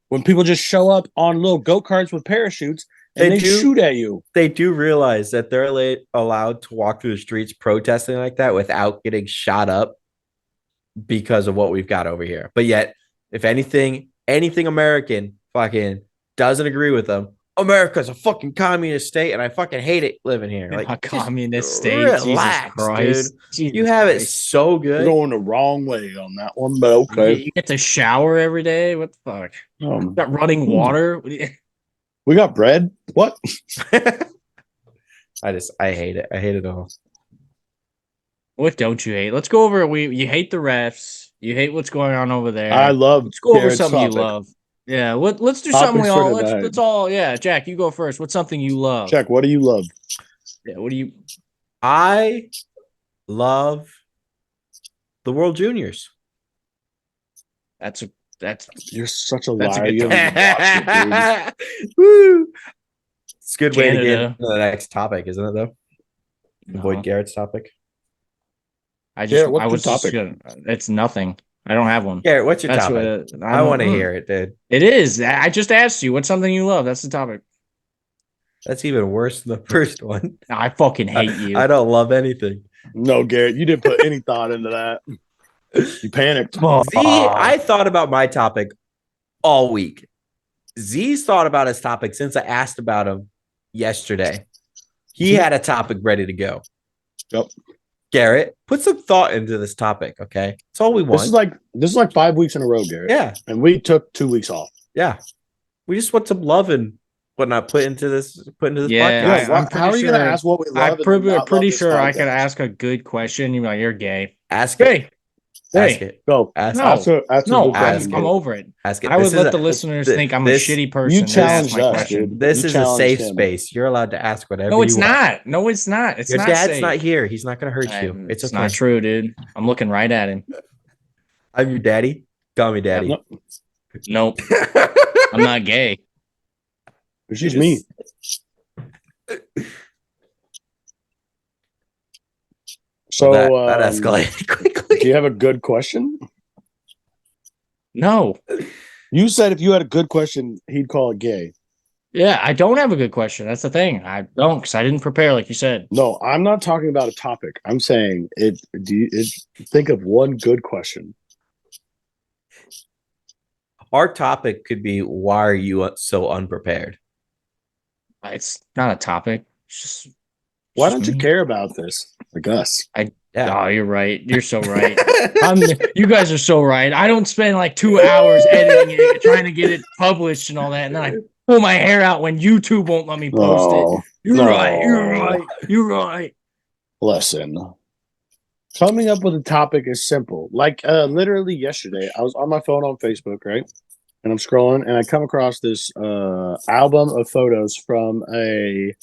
When people just show up on little go-karts with parachutes and they shoot at you. They do realize that they're allowed to walk through the streets protesting like that without getting shot up because of what we've got over here. But yet, if anything American fucking doesn't agree with them, America's a fucking communist state, and I fucking hate it living here. Like a communist state, relax, Jesus Christ, dude. Jesus you have Christ. it so good. You're going the wrong way on that one, but okay. You get to shower every day. What the fuck? You got running water. We got bread. What? I hate it. I hate it all. What don't you hate? Let's go over. You hate the refs. You hate what's going on over there. I love. Let's go over Garrett's something topic. you love. Yeah, let's do something we Topics for all. tonight. Let's all. Yeah, Jack, you go first. What's something you love? Jack, what do you love? Yeah, what do you? I love the World Juniors. You're such a That's a liar. good You haven't even watched it, Woo! It's a good way to get Canada. into the next topic, isn't it? Though avoid Garrett's topic. I Garrett, what's I your was just topic? gonna, it's nothing. I don't have one. Garrett, what's your That's topic? what I want to hear it, dude. It is. I just asked you. What's something you love? That's the topic. That's even worse than the first one. I fucking hate you. I don't love anything. No, Garrett, you didn't put any thought into that. You panicked. Z, I thought about my topic all week. Z's thought about his topic since I asked about him yesterday. He had a topic ready to go. Yep. Garrett, put some thought into this topic, okay? That's all we want. This is like 5 weeks in a row, Garrett. Yeah. And we took 2 weeks off. Yeah. We just want some love and whatnot put into this podcast. Yeah, how are you going to ask what we love? I'm pretty sure I could ask a good question. You're like, you're gay. Ask it. Hey. Ask it. Go. Ask I'm over it. Ask it. I would let the listeners think I'm a shitty person. You challenged us, dude. This is a safe space. You're allowed to ask whatever you want. No, it's not. It's Your not dad's safe. not here. He's not going to hurt you. It's okay. Not true, dude. I'm looking right at him. I'm your daddy. Call me daddy. Nope. I'm not gay. It's just me. So that escalated quickly. Do you have a good question? No. You said if you had a good question, he'd call it gay. Yeah, I don't have a good question. That's the thing. I don't, because I didn't prepare, like you said. No, I'm not talking about a topic. I'm saying think of one good question. Our topic could be, why are you so unprepared? It's not a topic. It's just why don't you care about this? Like us. Oh, you're right. You're so right. You guys are so right. I don't spend like 2 hours editing it, trying to get it published and all that. And then I pull my hair out when YouTube won't let me post it. Oh, You're no. right. You're right. You're right. Listen. Coming up with a topic is simple. Like literally yesterday, I was on my phone on Facebook, right? And I'm scrolling and I come across this album of photos from a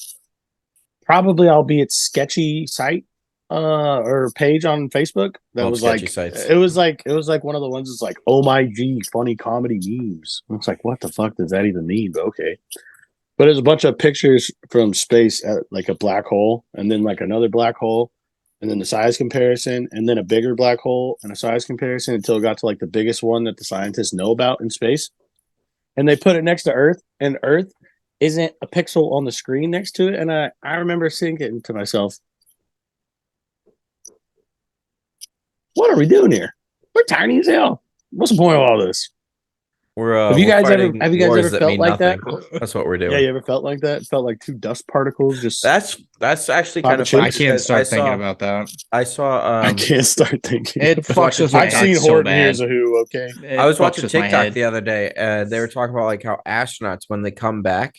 probably albeit sketchy site or page on Facebook that Love was sketchy like sites. it was like one of the ones that's like, oh my G, funny comedy memes. And it's like, what the fuck does that even mean? But okay. But it's a bunch of pictures from space at like a black hole and then like another black hole and then the size comparison and then a bigger black hole and a size comparison until it got to like the biggest one that the scientists know about in space. And they put it next to Earth, and Earth isn't a pixel on the screen next to it. And I remember thinking to myself, what are we doing here? We're tiny as hell. What's the point of all this? We're Have you guys ever fighting wars ever that felt mean like that? nothing. That's what we're doing. Yeah, you ever felt like that? It felt like two dust particles just That's actually Papa kind of Chip? funny. I can't because start thinking about that. I saw I can't start thinking. It was fucks watching- with my I've head seen so Horton bad. Hears a Who, okay? It I was fucks watching with my TikTok head. the other day, and they were talking about like how astronauts when they come back,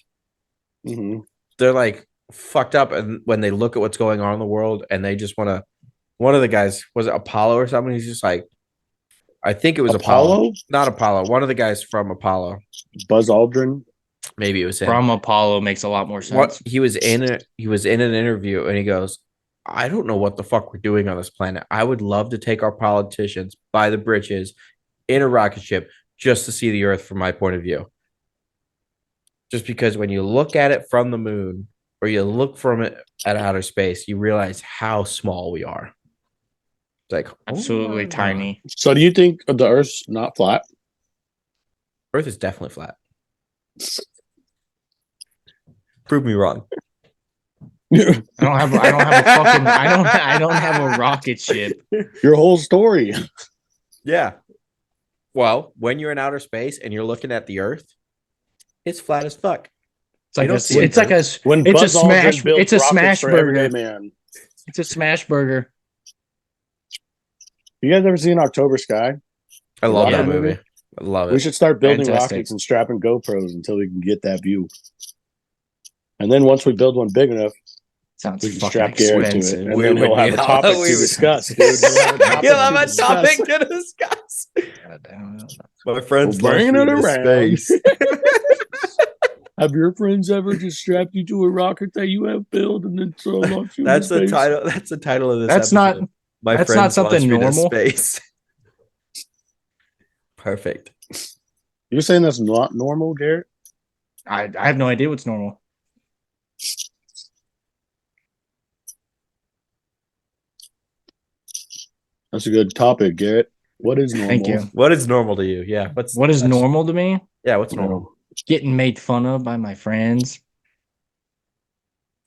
Mm-hmm. they're like fucked up, and when they look at what's going on in the world, and they just want to. One of the guys, was it Apollo or something? He's just like, I think it was Apollo, not Apollo. One of the guys from Apollo, Buzz Aldrin. maybe it was him. From Apollo makes a lot more sense. What he was in it, he was in an interview, and he goes, "I don't know what the fuck we're doing on this planet. I would love to take our politicians by the britches in a rocket ship just to see the Earth from my point of view." Just because when you look at it from the moon or you look from it at outer space, you realize how small we are. It's like Absolutely tiny. So do you think the Earth's not flat? Earth is definitely flat. Prove me wrong. I don't have a fucking I don't have a rocket ship. Your whole story. Yeah. Well, when you're in outer space and you're looking at the Earth, it's flat as fuck. It's like You don't a, see it, it's like a When it's Buzz a smash Aldrin built it's a rockets smash for everyday burger. man. It's a smash burger. You guys ever seen October Sky? I love Rocket that movie? movie. I love We it. should start building Fantastic. rockets and strapping GoPros until we can get that view. And then once we build one big enough, Sounds we can fucking strap Garrett to it. expensive. And We then would he'll have be a topic all- we to would- discuss, dude. You'll have a discuss. topic to discuss. God damn it. My friends We're bringing launch it me into around. space. Have your friends ever just strapped you to a rocket that you have built and then so launched you That's into the space? title. That's the title of this. That's episode. not My that's friends not something launched me to normal. Space. Perfect. You're saying that's not normal, Garrett? I have no idea what's normal. That's a good topic, Garrett. What is normal? Thank you. What is normal to you? Yeah. What is normal to me? Yeah. What's normal? Getting made fun of by my friends.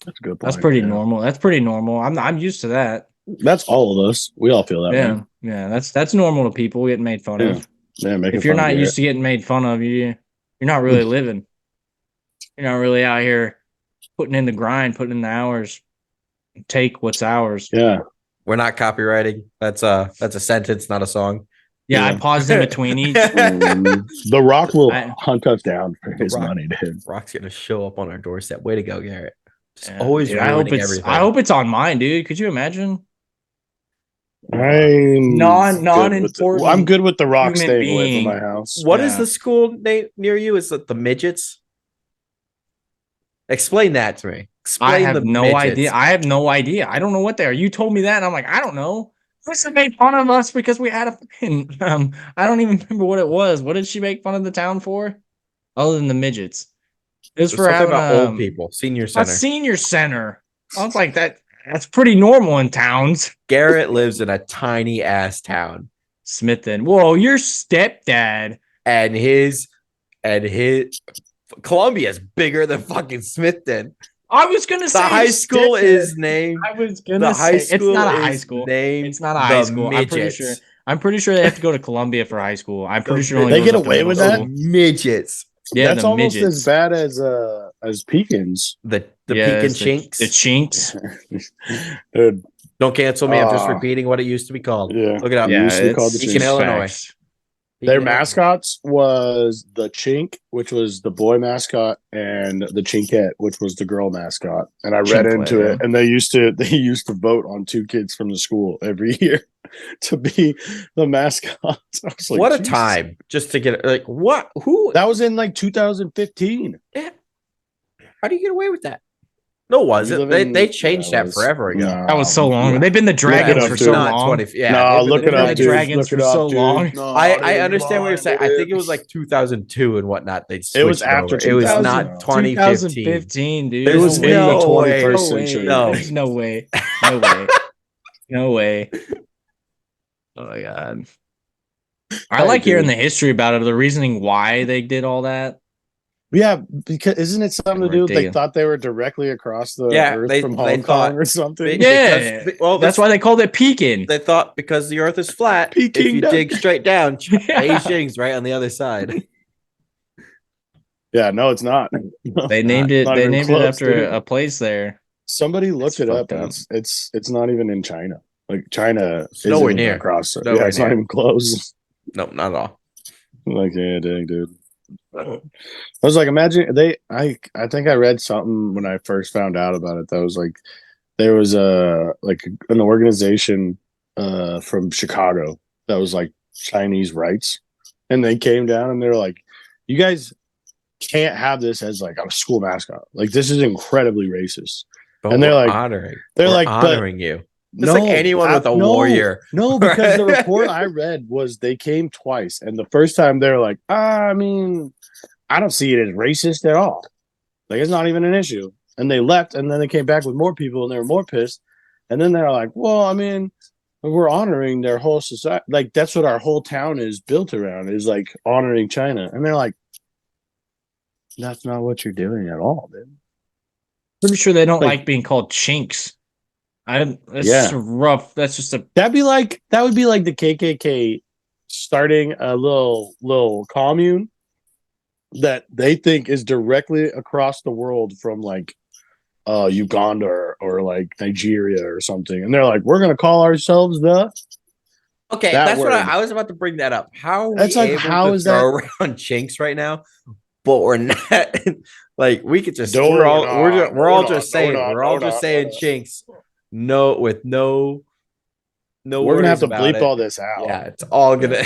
That's a good point. That's pretty yeah. normal. That's pretty normal. I'm used to that. That's all of us. We all feel that Yeah. way. Yeah. That's normal to people getting made fun Yeah. of. Yeah, making If you're fun of not Garrett. used to getting made fun of, you're not really living. You're not really out here putting in the grind, putting in the hours. Take what's ours. Yeah. We're not copywriting. That's a sentence, not a song. Yeah, I Yeah. paused in between each. The Rock will I- hunt us down for his Rock. money, dude. Rock's gonna show up on our doorstep. Way to go, Garrett. Just Yeah, always dude, I hope ruining it's everything. I hope it's on mine, dude. Could you imagine? I'm Non-important I'm good with the Rock human staying away being. from my house. What is Yeah. the school name near you? Is it the midgets? Explain that to me. Explain I have the no midgets. idea. I have no idea. I don't know what they are. You told me that, and I'm like, I don't know. Krista made fun of us because we had a fucking. I don't even remember what it was. What did she make fun of the town for? Other than the midgets, it was There's for something having about old people. Senior a center. senior center. I was like, that's pretty normal in towns. Garrett lives in a tiny ass town, Smithton. Whoa, your stepdad. and his Columbia's bigger than fucking Smithton. I was gonna The say high his school stepdad. is named. I was The gonna high say school it's not a is high school. named. It's not a high the school. I'm pretty Midgets. sure. I'm pretty sure they have to go to Columbia for high school. I'm pretty sure it only They goes get up to away middle with that? school. Midgets. Yeah, That's the almost midgets. as bad as Pekins. The Yeah, Pekin it's Chinks. The chinks. Dude, Don't cancel me. I'm just Ah. repeating what it used to be called. yeah. Look it up. Yeah, used to be called the Beacon, Chinks. Illinois. facts. Their mascots was the Chink, which was the boy mascot, and the Chinkette, which was the girl mascot. And I read into it, and they used to vote on 2 kids from the school every year to be the mascots. I was like, what a Jesus. time just to get like what? Who? That was in like 2015. Yeah. How do you get away with that? No, was it? They changed that forever ago. That was so long. Yeah. They've been the Dragons for so long. 20. Yeah, no, look it up, the dude. Dragons Look it for up, so dude. long. No, I understand what you're saying. I think it was like 2002 and whatnot. They switched It was after over. It was 2000. not 2015. 2015, dude. It was in the 21st No century. way. There's no way. No way. No way. Oh my god. I like hearing the history about it, the reasoning why they did all that. Yeah, because isn't it something to do with they thought they were directly across the earth from Hong Kong or something? Yeah. That's why they called it Peking. They thought because the earth is flat, Peking if you down. dig straight down, Beijing's right on the other side. Yeah, no, it's not. They named it. They named it after a place there. Somebody looked it up, and it's not even in China. Like China, is nowhere near across. Nowhere it's near. not even close. Nope, not at all. Like, yeah, dang, dude. I was like, imagine I think I read something when I first found out about it that was like there was like an organization from Chicago that was like Chinese rights, and they came down and they're like, you guys can't have this as like a school mascot. Like, this is incredibly racist. But and they're like honoring you. It's like anyone with a warrior. No, because the report I read was they came twice, and the first time they're like, I mean, I don't see it as racist at all. Like, it's not even an issue. And they left, and then they came back with more people, and they were more pissed. And then they're like, well, I mean, we're honoring their whole society. Like, that's what our whole town is built around, is like honoring China. And they're like, that's not what you're doing at all, dude. Pretty sure they don't like being called chinks. That's rough. That's just that would be like the KKK starting a little commune that they think is directly across the world from like Uganda or like Nigeria or something, and they're like, we're gonna call ourselves the. Okay, that's what I was about to bring that up. How are we able to throw around chinks right now? But we're not like we could just we're all just saying chinks. No, with no. We're gonna have to bleep all this out. Yeah, it's all gonna.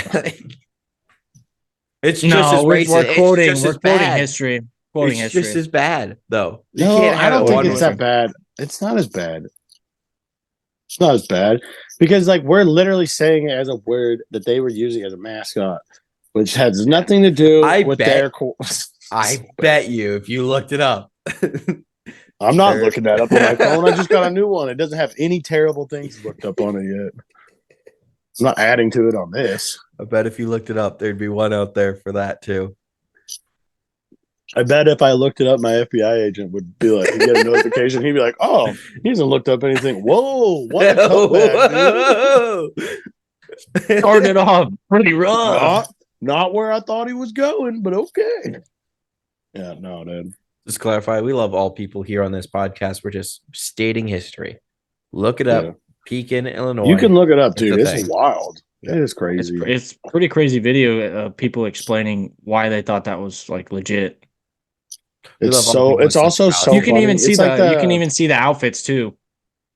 It's just as we're quoting history. Quoting it's history. just as bad though. No, I don't think it's that bad. It's not as bad. It's not as bad because like we're literally saying it as a word that they were using as a mascot, which has nothing to do with their. I bet you if you looked it up. I'm not looking that up on my phone. I just got a new one. It doesn't have any terrible things looked up on it yet. I'm not adding to it on this. I bet if you looked it up, there'd be one out there for that too. I bet if I looked it up, my FBI agent would be like, he'd get a notification. He'd be like, oh, he hasn't looked up anything. Whoa, what a comeback, dude. Started off pretty rough. Not where I thought he was going, but okay. Yeah, no, dude. Just clarify, we love all people here on this podcast. We're just stating history. Look it up. Yeah. Pekin, Illinois. You can look it up, dude. It's wild. It is crazy. It's pretty crazy video of people explaining why they thought that was like legit. It's also so you can funny. Even see you can even see the outfits too.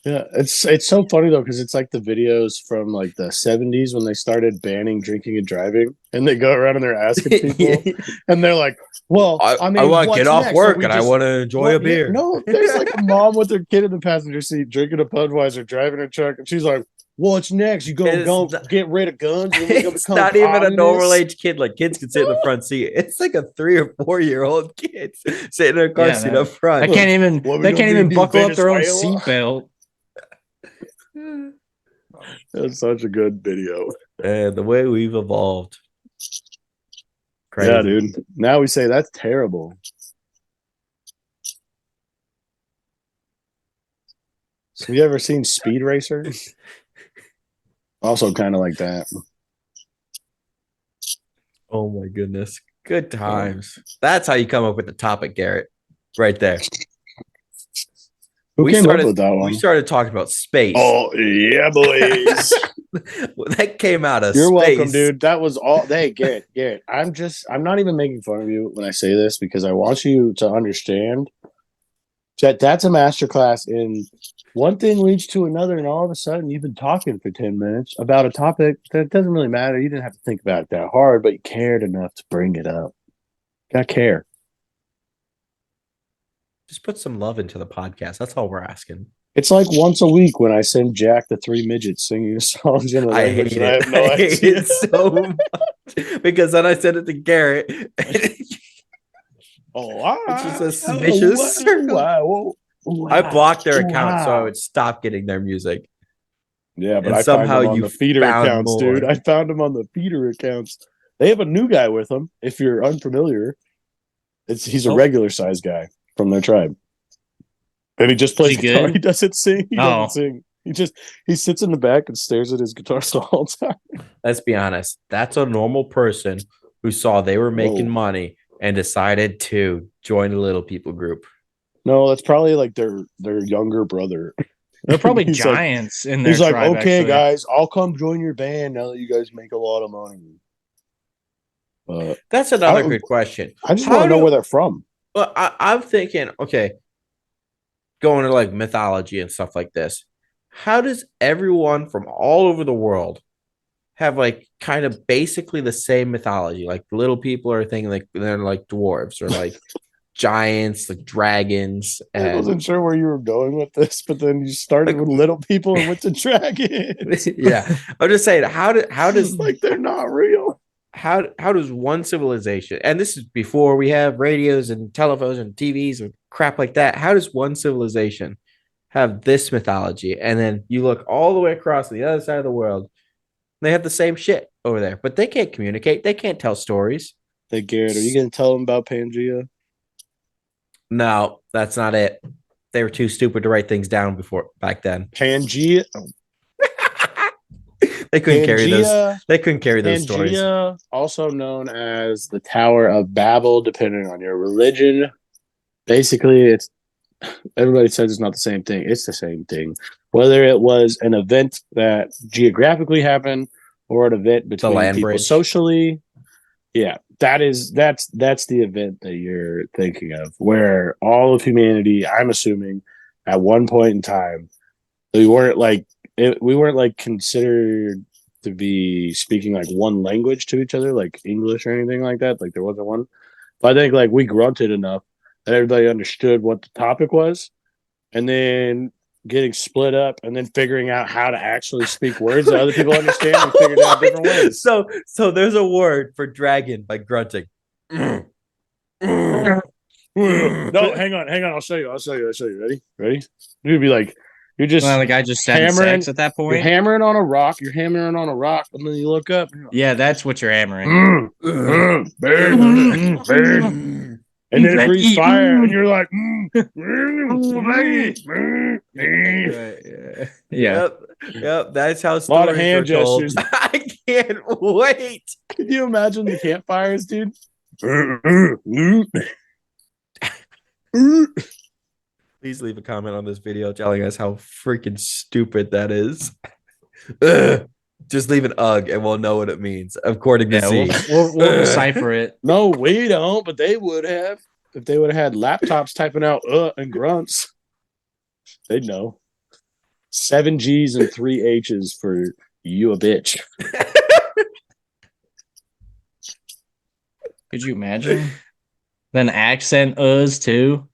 Yeah, it's so funny though because it's like the videos from like the 70s when they started banning drinking and driving, and they go around and they're asking people, and they're like, "Well, I mean, I want to get off work and I want to enjoy a beer." No, there's like a mom with her kid in the passenger seat drinking a Budweiser, driving her truck, and she's like, "What's next? You go get rid of guns?" It's not even a normal age kid. Like kids can sit in the front seat. It's like a 3 or 4 year old kid sitting in a car seat up front. They can't even buckle up their own seatbelt. That's such a good video. And the way we've evolved. Crazy. Yeah, dude. Now we say that's terrible. So you ever seen Speed Racer? Also kind of like that. Oh my goodness. Good times. That's how you come up with the topic, Garrett. Right there. Who came up with that one? We started talking about space. Oh, yeah, boys. That came out of You're space. welcome, dude. That was all. Hey, Garrett, I'm not even making fun of you when I say this because I want you to understand that that's a masterclass in one thing leads to another, and all of a sudden you've been talking for 10 minutes about a topic that doesn't really matter. You didn't have to think about it that hard, but you cared enough to bring it up. Gotta care. Just put some love into the podcast. That's all we're asking. It's like once a week when I send Jack the 3 midgets singing songs in a I language hate that I have no I hate idea. it so much because then I sent it to Garrett. It's just a vicious circle. I blocked their account so I would stop getting their music. Yeah, but And I somehow found them on you the feeder found accounts, more. dude. I found them on the feeder accounts. They have a new guy with them. If you're unfamiliar, he's a regular size guy from their tribe. And he just plays guitar. He doesn't sing. He doesn't sing. He sits in the back and stares at his guitar the whole time. Let's be honest. That's a normal person who saw they were making money and decided to join a little people group. No, that's probably like their younger brother. They're probably giants in their He's like, tribe, okay, actually. guys, I'll come join your band now that you guys make a lot of money. That's another good question. I just want to know where they're from. Well, I'm thinking, okay, going to like mythology and stuff like this. How does everyone from all over the world have like kind of basically the same mythology? Like little people are thinking like they're like dwarves or like giants, like dragons. And I wasn't sure where you were going with this, but then you started with little people and went to dragons. Yeah, I'm just saying, how does like they're not real? How does one civilization, and this is before we have radios and telephones and TVs and crap like that, how does one civilization have this mythology? And then you look all the way across to the other side of the world, they have the same shit over there, but they can't communicate. They can't tell stories. Hey, Garrett, are you going to tell them about Pangea? No, that's not it. They were too stupid to write things down back then. Pangea? They couldn't carry those. They couldn't carry those Pangea, stories. Also known as the Tower of Babel, depending on your religion. Basically, everybody says it's not the same thing. It's the same thing. Whether it was an event that geographically happened or an event between people bridge. Socially. Yeah, that's the event that you're thinking of, where all of humanity, I'm assuming, at one point in time, we weren't like considered to be speaking like one language to each other, like English or anything like that. Like there wasn't one. But I think like we grunted enough that everybody understood what the topic was, and then getting split up and then figuring out how to actually speak words that other people understand and figuring out different ways. So there's a word for dragon by grunting. No, hang on. I'll show you. Ready? You'd be like, you're just the guy just having sex at that point. You're hammering on a rock, and then you look up. And yeah, that's what you're hammering. And then it breathes fire, and you're like, yeah. Yep. That's how a lot of hand gestures. I can't wait. Can you imagine the campfires, dude? Please leave a comment on this video telling us how freaking stupid that is. Just leave an UG and we'll know what it means, according to Z. We'll decipher it. No, we don't, but they would have. If they would have had laptops typing out and grunts, they'd know. 7 G's and 3 H's for you a bitch. Could you imagine? Then accent us too.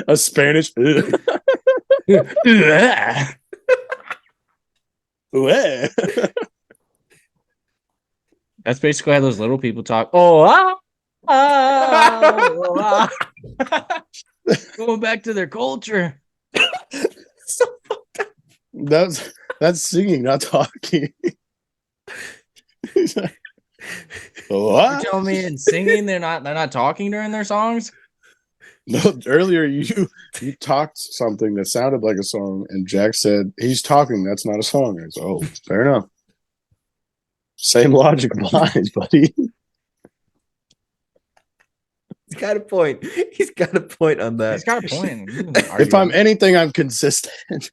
A Spanish. That's basically how those little people talk. Going back to their culture. So that's singing, not talking. You're telling me in singing they're not talking during their songs? No, earlier you talked something that sounded like a song, and Jack said he's talking. That's not a song. I said, oh, fair enough. Same logic applies, buddy. got a point. He's got a point on that. He's got a point. If I'm anything, I'm consistent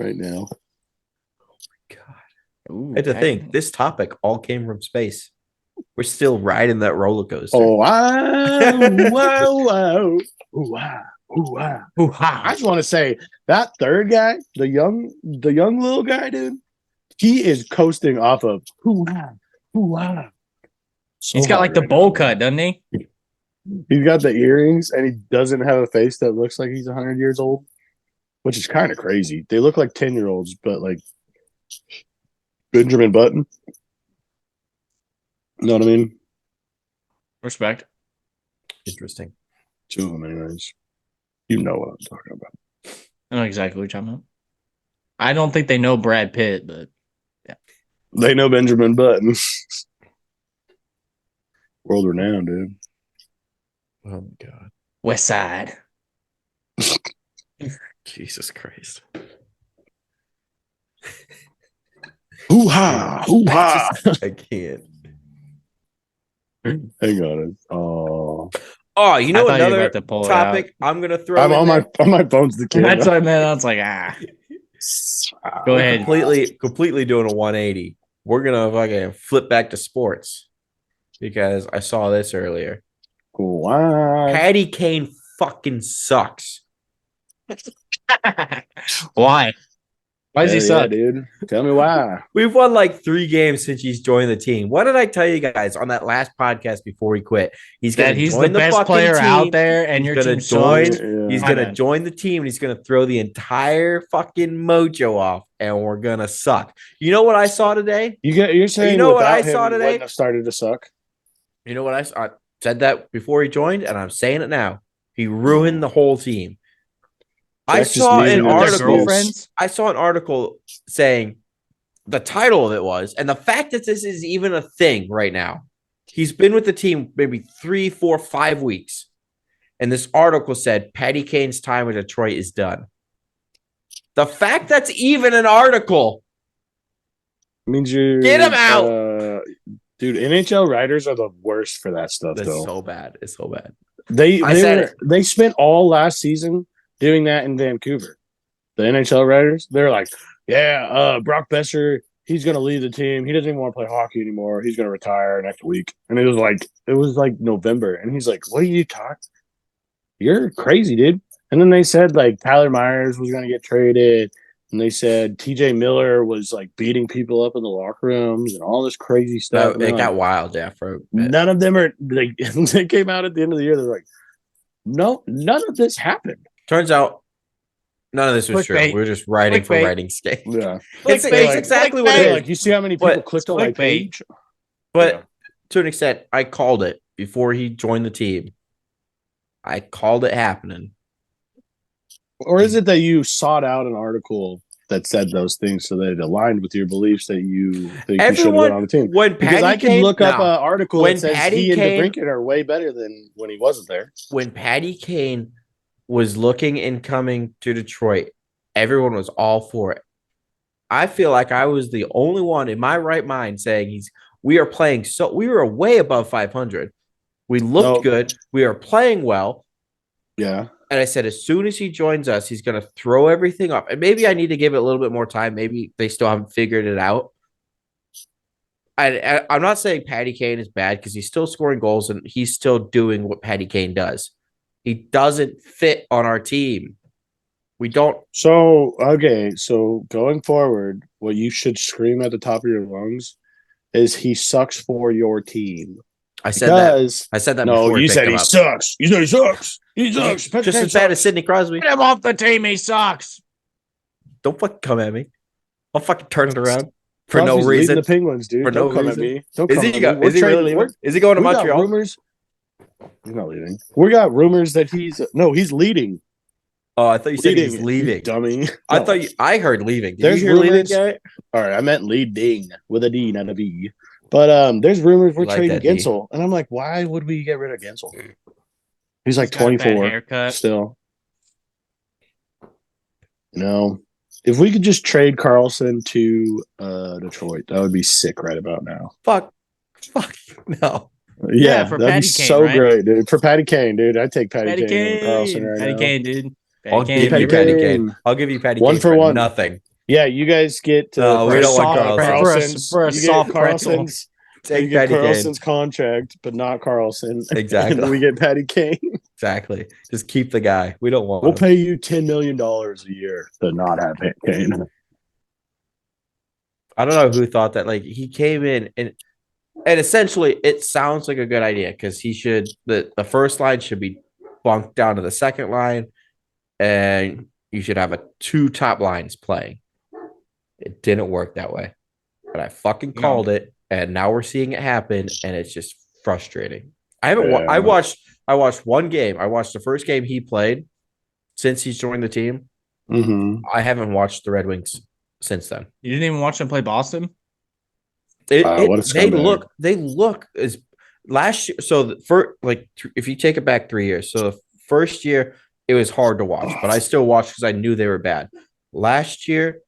right now. God. I had to think. This topic all came from space. We're still riding that roller coaster. Oh, wow, wow. Ooh, wow. Ooh, wow. I just want to say that third guy, the young little guy, dude, he is coasting off of ooh, wow. So He's got like the right bowl now, cut, doesn't he? He's got the earrings and he doesn't have a face that looks like he's 100 years old, which is kind of crazy. They look like 10-year-olds, but like Benjamin Button. You know what I mean? Respect. Interesting. Two of them, anyways. You know what I'm talking about. I know exactly what you're talking about. I don't think they know Brad Pitt, but yeah. They know Benjamin Button. World renowned, dude. Oh my God. West Side. Jesus Christ. Hoo-ha! Hoo-ha! I can't. Hang on. Oh. Oh, you know I thought you were another about to pull it topic I'm gonna throw I'm in on there? my phone's the camera. That's what I meant. I was like, Go ahead. Completely doing a 180. We're gonna fucking flip back to sports because I saw this earlier. Wow. Patty Kane fucking sucks. Why? Why does he suck? dude? Tell me why. We've won like 3 games since he's joined the team. What did I tell you guys on that last podcast before he quit? He's gonna He's join the best fucking player team. out there, and He's your gonna team join. sucks. Yeah. He's My gonna bad. join the team, and he's gonna throw the entire fucking mojo off, and we're gonna suck. You know what I saw today? You're saying You know what without I him, saw he today? wouldn't have started to suck. You know what I said that before he joined, and I'm saying it now. He ruined the whole team. I Jack's just saw needing an an article. Girlfriends? I saw an article saying the title of it was, and the fact that this is even a thing right now. He's been with the team maybe 3, 4, 5 weeks, and this article said Patty Kane's time with Detroit is done. The fact that's even an article Means you Get him out! Dude, NHL writers are the worst for that stuff, That's though. so bad. It's so bad. They spent all last season doing that in Vancouver. The NHL writers, they're like, yeah, Brock Besser, he's gonna leave the team. He doesn't even want to play hockey anymore. He's gonna retire next week. And it was like November, and he's like, what are you talking? You're crazy, dude. And then they said like Tyler Myers was gonna get traded. And they said TJ Miller was like beating people up in the locker rooms and all this crazy stuff. It got wild, yeah. None of them are like they came out at the end of the year. They're like, no, none of this happened. Turns out none of this was true. Clickbait. We were just writing for Clickbait. writing's sake. Yeah, It's Clickbait. exactly Clickbait. what it is. like you see how many people But clicked on my clickbait. page. But Yeah. to an extent, I called it before he joined the team. I called it happening. Or is it that you sought out an article that said those things so that it aligned with your beliefs that you think you should have been on the team? When Because Patty I can Kane, look up no. an article When that says Patty he and Kane- DeBrincat are way better than when he wasn't there. when Patty Kane was looking and coming to Detroit, everyone was all for it. I feel like I was the only one in my right mind saying we were way above 500. We looked good. We are playing well. Yeah. And I said, as soon as he joins us, he's going to throw everything up. And maybe I need to give it a little bit more time. Maybe they still haven't figured it out. I'm not saying Patty Kane is bad because he's still scoring goals and he's still doing what Patty Kane does. He doesn't fit on our team. We don't. So, okay. So going forward, what you should scream at the top of your lungs is he sucks for your team. I said that. No, before you said he up. sucks. You said he sucks. He sucks. Just as bad as Sidney Crosby. Get him off the team. He sucks. Don't fucking come at me. I'll fucking turn it around for Crosby's no leading reason. the Penguins, dude. For Don't no come reason. at me. Don't Is come he at go, me. Is he really leaving? Is he going to We got Montreal? rumors. He's not leaving. We got rumors that he's leading. Oh, I thought you said he's leaving. You dummy. I heard leaving. Did There's you hear leaving, rumors. Garrett? All right, I meant leading with a D, not a V. But there's rumors we're Like trading that D. Gensel, and I'm like, why would we get rid of Gensel? He's like He's got a bad 24 haircut. still. If we could just trade Carlson to Detroit, that would be sick right about now. Fuck. No. Yeah, for that'd Patty be Kane, so right? great, dude. For Patty Kane, dude. I'd take Patty Patty Kane over Carlson Kane. right Patty now. Kane, dude. I'll Patty give Kane. you Patty Patty Kane. Kane. I'll give you Patty One Kane for for one. nothing. Yeah, you guys get No, we don't want Carlson. Carlson's. For a You soft get pretzel. Carlson's. You Take get Patty Kane. Carlson's contract, but not Carlson. Exactly. And then we get Patty Kane. Exactly. Just keep the guy. We don't want We'll him. pay you $10 million a year to not have Kane. I don't know who thought that. Like he came in and essentially it sounds like a good idea because he should the first line should be bunked down to the second line, and you should have two top lines playing. It didn't work that way, but I fucking called it, and now we're seeing it happen, and it's just frustrating. I haven't. I watched one game. I watched the first game he played since he's joined the team. Mm-hmm. I haven't watched the Red Wings since then. You didn't even watch them play Boston? They scumbag. look as last year. So if you take it back 3 years, so the first year it was hard to watch, but I still watched because I knew they were bad. Last year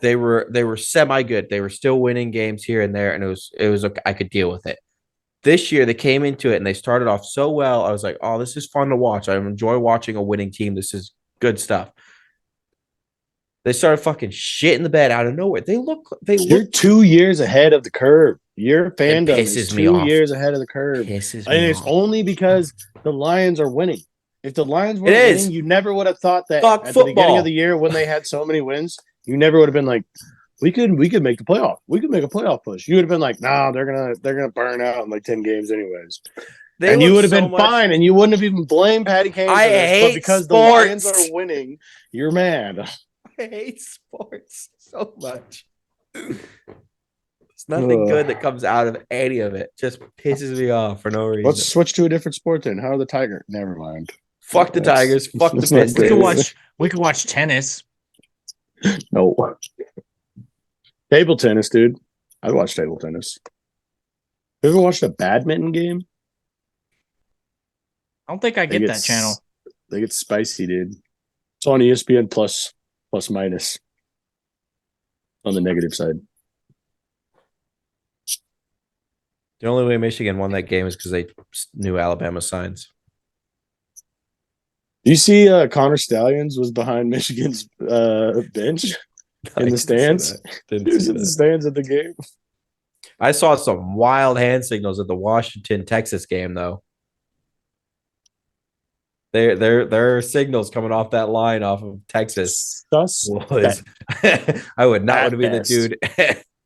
they were semi good. They were still winning games here and there, and it was okay. I could deal with it. This year they came into it and they started off so well. I was like, oh, this is fun to watch. I enjoy watching a winning team. This is good stuff. They started fucking shit in the bed out of nowhere. You're 2 years ahead of the curve. Your fandom is 2 years ahead of the curve. Pisses And me it's off. only because the Lions are winning. If the Lions weren't It is. winning, you never would have thought that Fuck at the beginning football. of the year when they had so many wins, you never would have been like, we could make the playoff. We could make a playoff push. You would have been like, nah, they're gonna burn out in like 10 games anyways. And you would have been fine, and you wouldn't have even blamed Patty Kane for this. But because the Lions are winning, you're mad. I hate sports so much. There's nothing good that comes out of any of it. Just pisses me off for no reason. Let's switch to a different sport then. How are the Tigers? Never mind. Fuck the Tigers. Fuck the that's Pistons. We could watch tennis. No. Table tennis, dude. I'd watch table tennis. You ever watched a badminton game? I don't think I get that channel. They get spicy, dude. It's on ESPN plus minus. On the negative side. The only way Michigan won that game is because they knew Alabama signs. Do you see Connor Stallions was behind Michigan's bench in the stands? He was in the stands at the game. I saw some wild hand signals at the Washington-Texas game, though. Their signals coming off that line off of Texas was I would not want to be the dude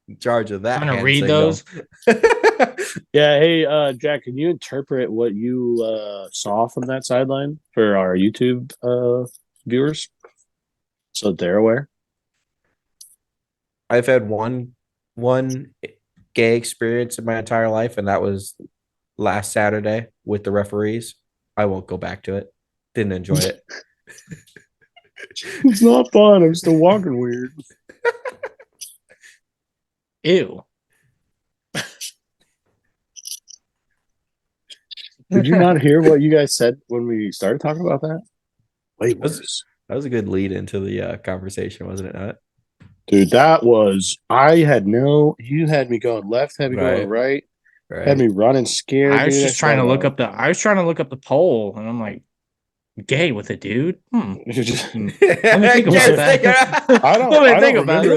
in charge of that. Trying to read those. Yeah, hey Jack, can you interpret what you saw from that sideline for our YouTube viewers so they're aware? I've had one gay experience in my entire life, and that was last Saturday with the referees. I won't go back to it. Didn't enjoy it. It's not fun. I'm still walking weird. Ew. Did you not hear what you guys said when we started talking about that? Wait, that was a good lead into the conversation, wasn't it not? Dude, you had me going left, had me going right, had me running scared. I was just trying to look up the poll, and I'm like, gay with a dude? Let me think about that. Let me think about it.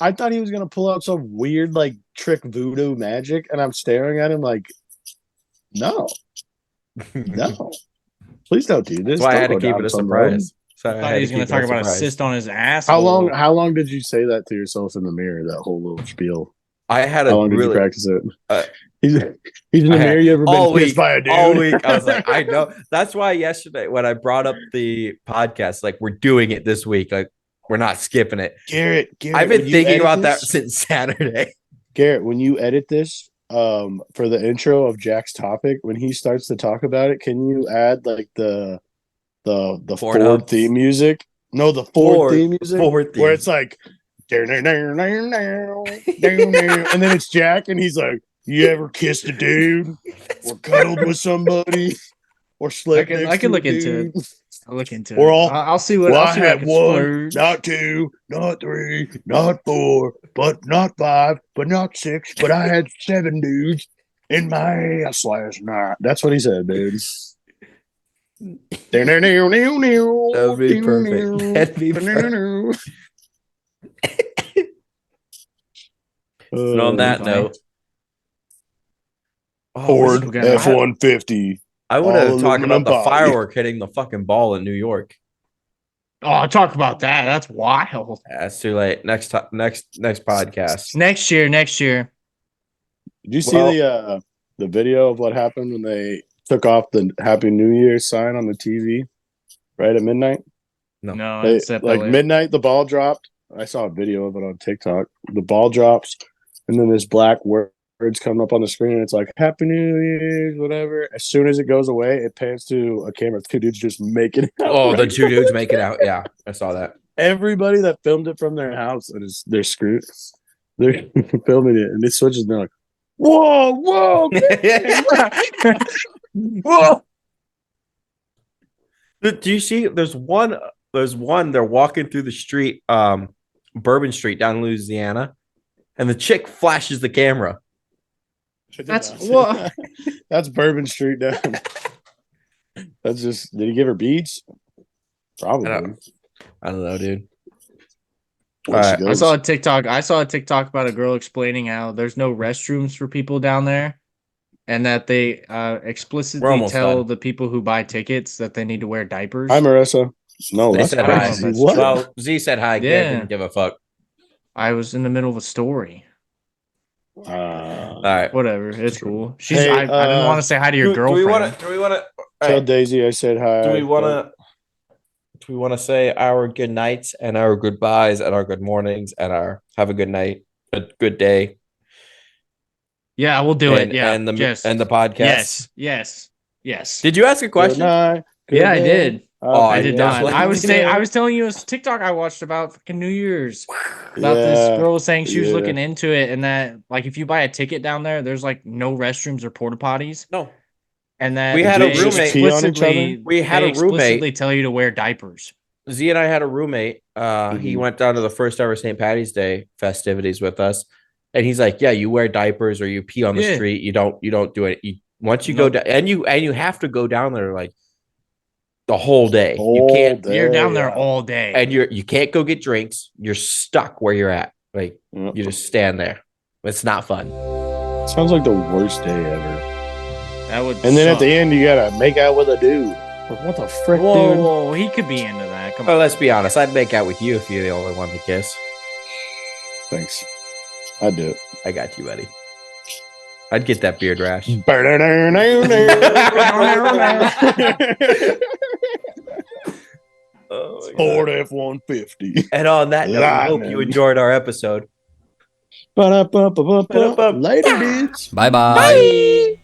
I thought he was gonna pull out some weird like trick voodoo magic, and I'm staring at him like, no. Please don't do this. That's why I had to keep it a surprise. So I thought he was going to talk about a cyst on his ass. How long did you say that to yourself in the mirror? That whole little spiel. How long did you practice it? He's in the mirror. You ever been kissed by a dude? All week. I was like, I know. That's why yesterday when I brought up the podcast, like we're doing it this week. Like we're not skipping it. Garrett I've been thinking about that since Saturday. Garrett, when you edit this, for the intro of Jack's topic, when he starts to talk about it, can you add like the Ford theme music? No, the Ford theme music, where it's like, and then it's Jack, and he's like, "You ever kissed a dude, or cuddled with somebody, or slept?" I can look into it. I'll look into Or it. all- I'll see what. Well, I'll I see what I had can one, splurge. not 2, not 3, not 4, but not 5, but not 6, but I had 7 dudes in my ass last night. That's what he said, dude. That would be perfect. That'd be perfect. And on that funny. note, Ford we gotta- F-150. I want to all talk aluminum about the body. firework hitting the fucking ball in New York. Oh, talk about that. That's wild. That's too late. Next podcast. Next year. Did you see Well- the video of what happened when they took off the Happy New Year sign on the TV right at midnight? No, They, it's like midnight, the ball dropped. I saw a video of it on TikTok. The ball drops, and then this black words coming up on the screen, and it's like "Happy New Year's," whatever. As soon as it goes away, it pans to a camera. 2 dudes just making it out. Oh, the right 2 dudes make it out. Yeah, I saw that. Everybody that filmed it from their house, they're screwed. They're filming it, and it switches. And they're like, "Whoa, whoa!" Do you see? There's one. They're walking through the street, Bourbon Street down in Louisiana, and the chick flashes the camera. That's what. That's Bourbon Street down. That's just. Did he give her beads? Probably. I don't know, dude. Where she Alright, goes. I saw a TikTok about a girl explaining how there's no restrooms for people down there, and that they We're explicitly almost tell done. the people who buy tickets that they need to wear diapers. Hi, Marissa. No, They that's said hi. crazy. That's What? Well, Z said hi. Garrett Yeah. didn't give a fuck. I was in the middle of a story. All right. Whatever, it's cool. She's. Hey, I didn't want to say hi to your girlfriend. Do we want to? Tell Daisy I said hi. Do we want to? Do we want to say our good nights and our goodbyes and our good mornings and our have a good night, a good day? Yeah, we'll do and, it. Yeah, and the yes. and the podcast. Yes. Did you ask a Good question? night. Good Yeah, I day. did. I did not. definitely I was telling you a TikTok I watched about fucking New Year's about this Yeah, girl saying she was yeah. looking into it, and that like if you buy a ticket down there, there's like no restrooms or porta potties, No. and that We had a they roommate- pee on each explicitly other? We had they a roommate. explicitly tell you to wear diapers. Z and I had a roommate. He Mhm. went down to the first ever St. Patty's Day festivities with us, and he's like, "Yeah, you wear diapers or you pee on the Yeah. street. You don't do it. Once you go Nope. down, and you have to go down there like the whole day. You Whole can't, day, You're down there yeah. all day, and you can't go get drinks. You're stuck where you're at. Like Yep. you just stand there. It's not fun. Sounds like the worst day ever. that would. And then at suck. the end, you gotta make out with a dude. Like, what the frick, dude? whoa, he could be into that. Come Well, on. let's be honest. I'd make out with you if you're the only one to kiss. Thanks. I'd do it. I got you, buddy. I'd get that beard rash. Oh my God. Ford F-150. And on that note, we hope you Lightning. enjoyed our episode. Later, dudes. Bye-bye. Bye.